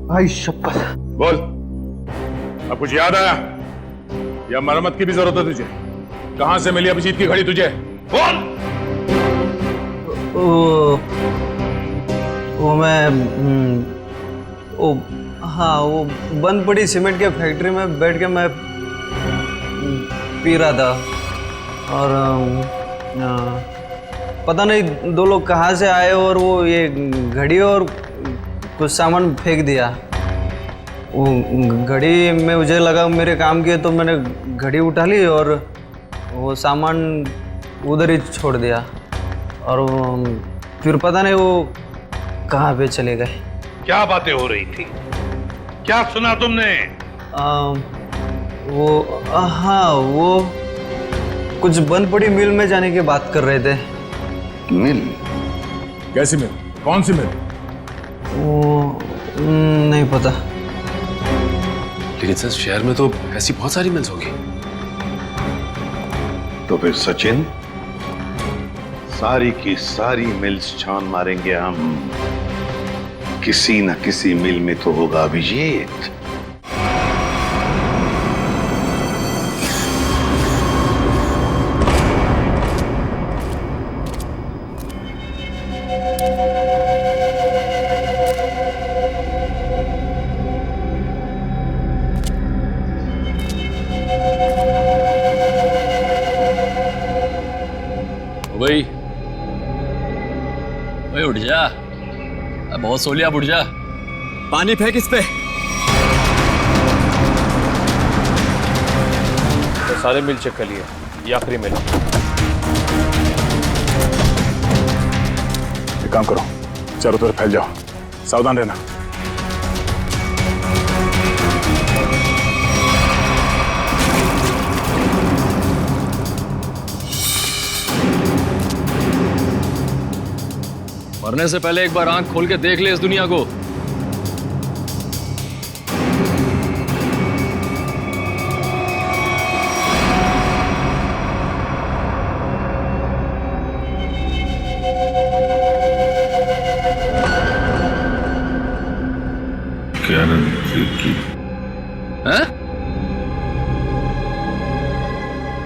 भाई शपथ। बोल, अब कुछ याद आया या मरम्मत की भी जरूरत है तुझे? कहां से मिली अभिजीत की घड़ी तुझे? बोल। वो मैं हाँ, वो बंद पड़ी सीमेंट के फैक्ट्री में बैठ के मैं पी रहा था और पता नहीं दो लोग कहाँ से आए और वो ये घड़ी और कुछ सामान फेंक दिया। वो घड़ी में मुझे लगा मेरे काम की है तो मैंने घड़ी उठा ली और वो सामान उधर ही छोड़ दिया और फिर पता नहीं वो कहाँ पे चले गए। क्या बातें हो रही थी? क्या सुना तुमने? हाँ, वो कुछ बंद पड़ी मिल में जाने की बात कर रहे थे। मिल? कैसी मिल? कौन सी मिल? वो नहीं पता। लेकिन सर शहर में तो ऐसी बहुत सारी मिल्स होगी। तो फिर सचिन, सारी की सारी मिल्स छान मारेंगे हम। किसी न किसी मिल में तो होगा अभिजीत। भाई उठ जा, बहुत सो लिया, उठ जा। पानी फेंक इस पे। तो सारे मिल चेक कर लिए, ये आखिरी मिल। एक काम करो, चारों तरफ फैल जाओ, सावधान रहना। मरने से पहले एक बार आंख खोल के देख ले इस दुनिया को। हैं?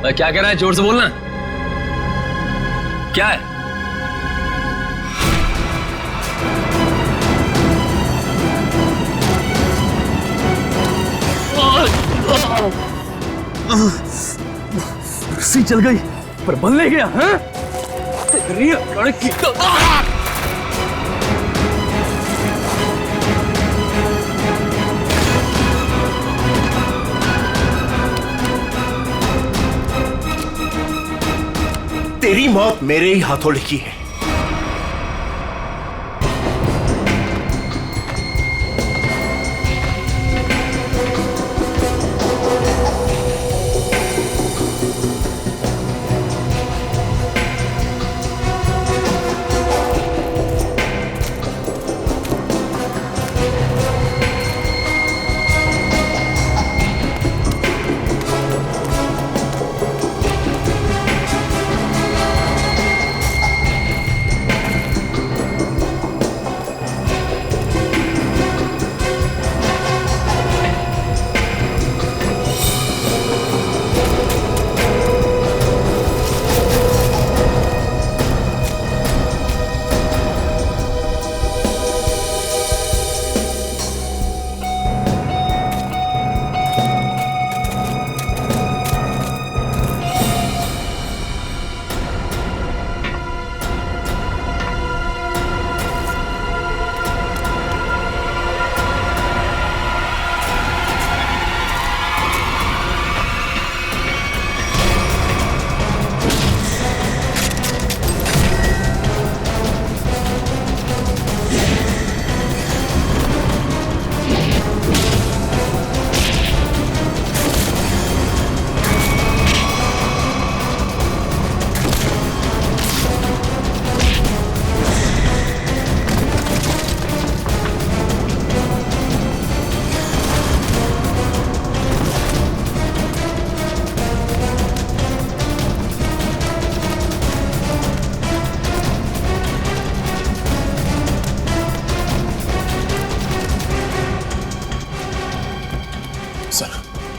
क्या कह रहा है? जोर से बोलना। क्या है? रस्सी चल गई पर बल ले गया। हैं? तेरी लड़की का तेरी मौत मेरे ही हाथों लिखी है।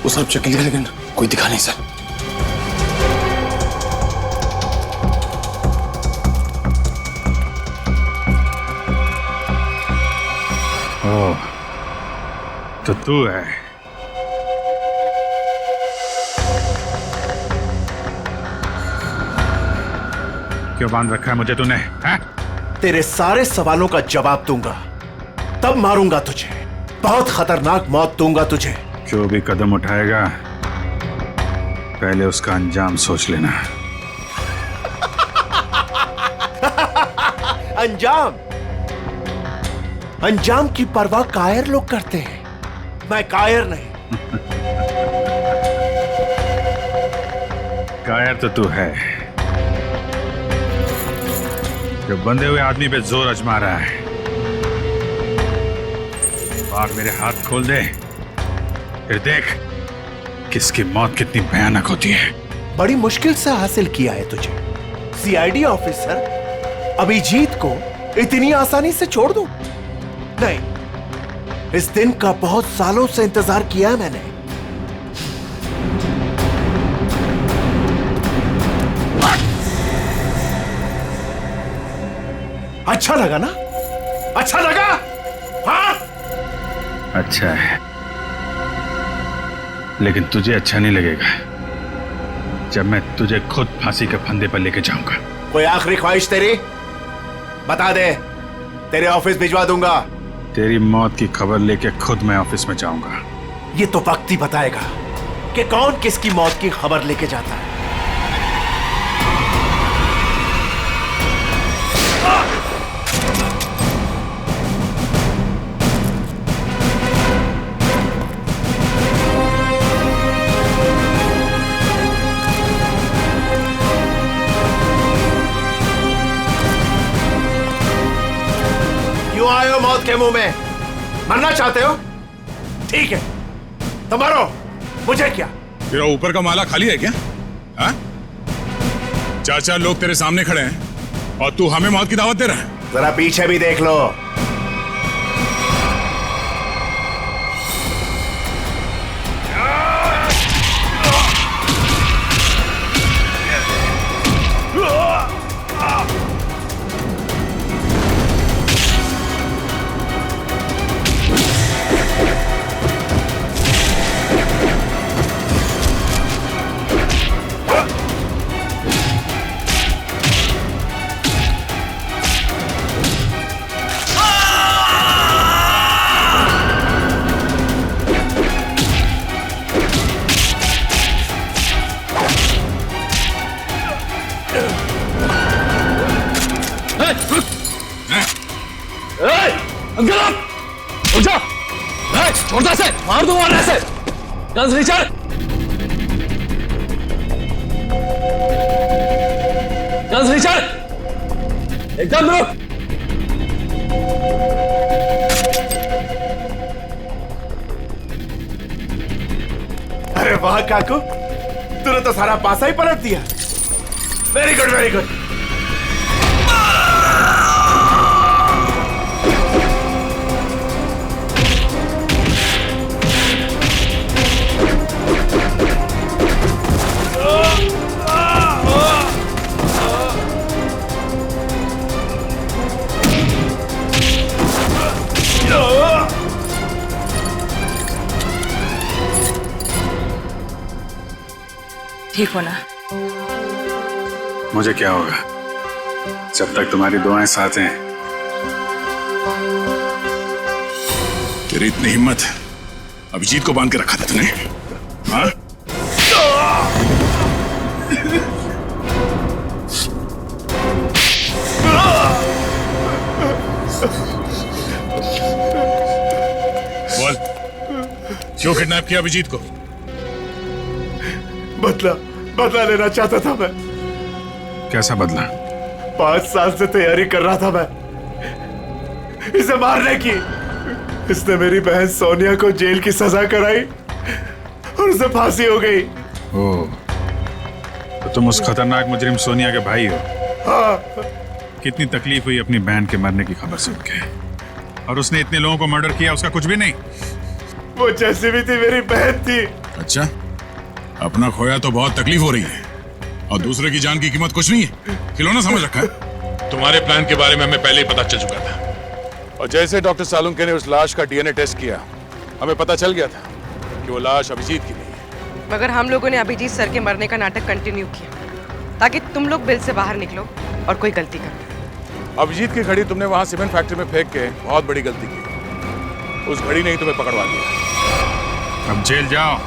वो सब चेक लिया लेकिन कोई दिखा नहीं सर। ओह, तो तू है। क्यों बांध रखा है मुझे तूने? हैं? तेरे सारे सवालों का जवाब दूंगा, तब मारूंगा तुझे। बहुत खतरनाक मौत दूंगा तुझे। जो भी कदम उठाएगा पहले उसका अंजाम सोच लेना। अंजाम? अंजाम की परवाह कायर लोग करते हैं, मैं कायर नहीं। कायर तो तू है, जो बंधे हुए आदमी पे जोर आजमा रहा है। आग मेरे हाथ खोल दे, फिर देख किसकी मौत कितनी भयानक होती है। बड़ी मुश्किल से हासिल किया है तुझे। सीआईडी ऑफिसर अभिजीत को इतनी आसानी से छोड़ दूं? नहीं, इस दिन का बहुत सालों से इंतजार किया है मैंने। अच्छा लगा ना? अच्छा लगा? हाँ? अच्छा है, लेकिन तुझे अच्छा नहीं लगेगा जब मैं तुझे खुद फांसी के फंदे पर लेके जाऊंगा। कोई आखिरी ख्वाहिश तेरी? बता दे, तेरे ऑफिस भिजवा दूंगा। तेरी मौत की खबर लेके खुद मैं ऑफिस में जाऊंगा। ये तो वक्त ही बताएगा कि कौन किसकी मौत की खबर लेके जाता है। क्यों आए हो मौत के मुंह में? मरना चाहते हो? ठीक है, तो मरो, मुझे क्या? तेरा ऊपर का माला खाली है क्या? हाँ? 4-4 लोग तेरे सामने खड़े हैं और तू हमें मौत की दावत दे रहा है। जरा पीछे भी देख लो। छोड़ता से मार दूंगा ऐसे। गन्स रिचर्ड, गन्स रिचर्ड, एकदम रुक। अरे वाह काकू, तूने तो सारा पासा ही पलट दिया। Very good, very good. ठीक हो ना? मुझे क्या होगा जब तक तुम्हारी दुआएं साथ हैं। तेरी इतनी हिम्मत अभिजीत को बांध के रखा था तूने? हाँ? बोल, क्यों किडनैप किया अभिजीत को? बदला लेना चाहता था मैं। कैसा बदला? 5 साल से तैयारी कर रहा था मैं इसे मारने की। इसने मेरी बहन सोनिया को जेल की सजा कराई और उसे फांसी हो गई। ओह, तो तुम उस खतरनाक मुजरिम सोनिया के भाई हो? हाँ। कितनी तकलीफ हुई अपनी बहन के मरने की खबर सुन के, और उसने इतने लोगों को मर्डर किया, उसका कुछ भी नहीं? वो जैसी भी थी मेरी बहन थी। अच्छा, अपना खोया तो बहुत तकलीफ हो रही है और दूसरे की जान की कीमत कुछ नहीं है, खिलौना समझ रखा है। तुम्हारे प्लान के बारे में हमें पहले ही पता चल चुका था और जैसे डॉक्टर सालुंके ने उस लाश का डीएनए टेस्ट किया, हमें पता चल गया था कि वो लाश अभिजीत की नहीं है। मगर हम लोगों ने अभिजीत सर के मरने का नाटक कंटिन्यू किया ताकि तुम लोग बिल से बाहर निकलो और कोई गलती कर। अभिजीत की घड़ी तुमने वहां सीमेंट फैक्ट्री में फेंक के बहुत बड़ी गलती की। उस घड़ी ने ही तुम्हें पकड़वा दिया। अब जेल जाओ,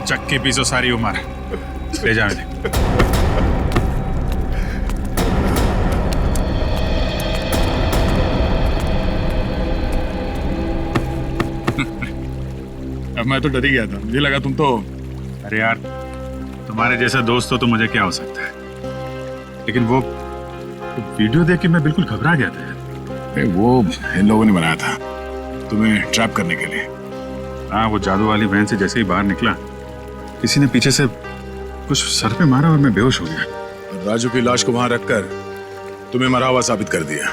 चक्की पीसो सारी उम्र, ले जाओ इन्हें। अब मैं तो डर ही गया था, मुझे लगा तुम तो, अरे यार तुम्हारे जैसा दोस्त हो तो मुझे क्या हो सकता है, लेकिन वो वीडियो देख के मैं बिल्कुल घबरा गया था यार। वो इन लोगों ने बनाया था तुम्हें ट्रैप करने के लिए। हाँ, वो जादू वाली वैन से जैसे ही बाहर निकला, किसी ने पीछे से कुछ सर पे मारा और मैं बेहोश हो गया। राजू की लाश को वहां रखकर तुम्हें मरा हुआ साबित कर दिया।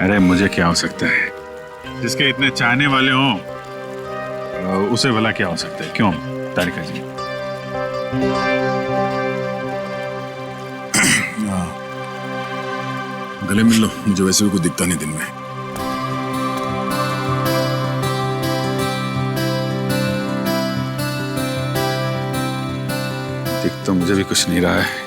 अरे मुझे क्या हो सकता है, जिसके इतने चाहने वाले हों उसे भला क्या हो सकता है, क्यों तारिका जी? गले मिल लो, मुझे वैसे भी कुछ दिखता नहीं दिन में। दिख तो मुझे भी कुछ नहीं रहा है,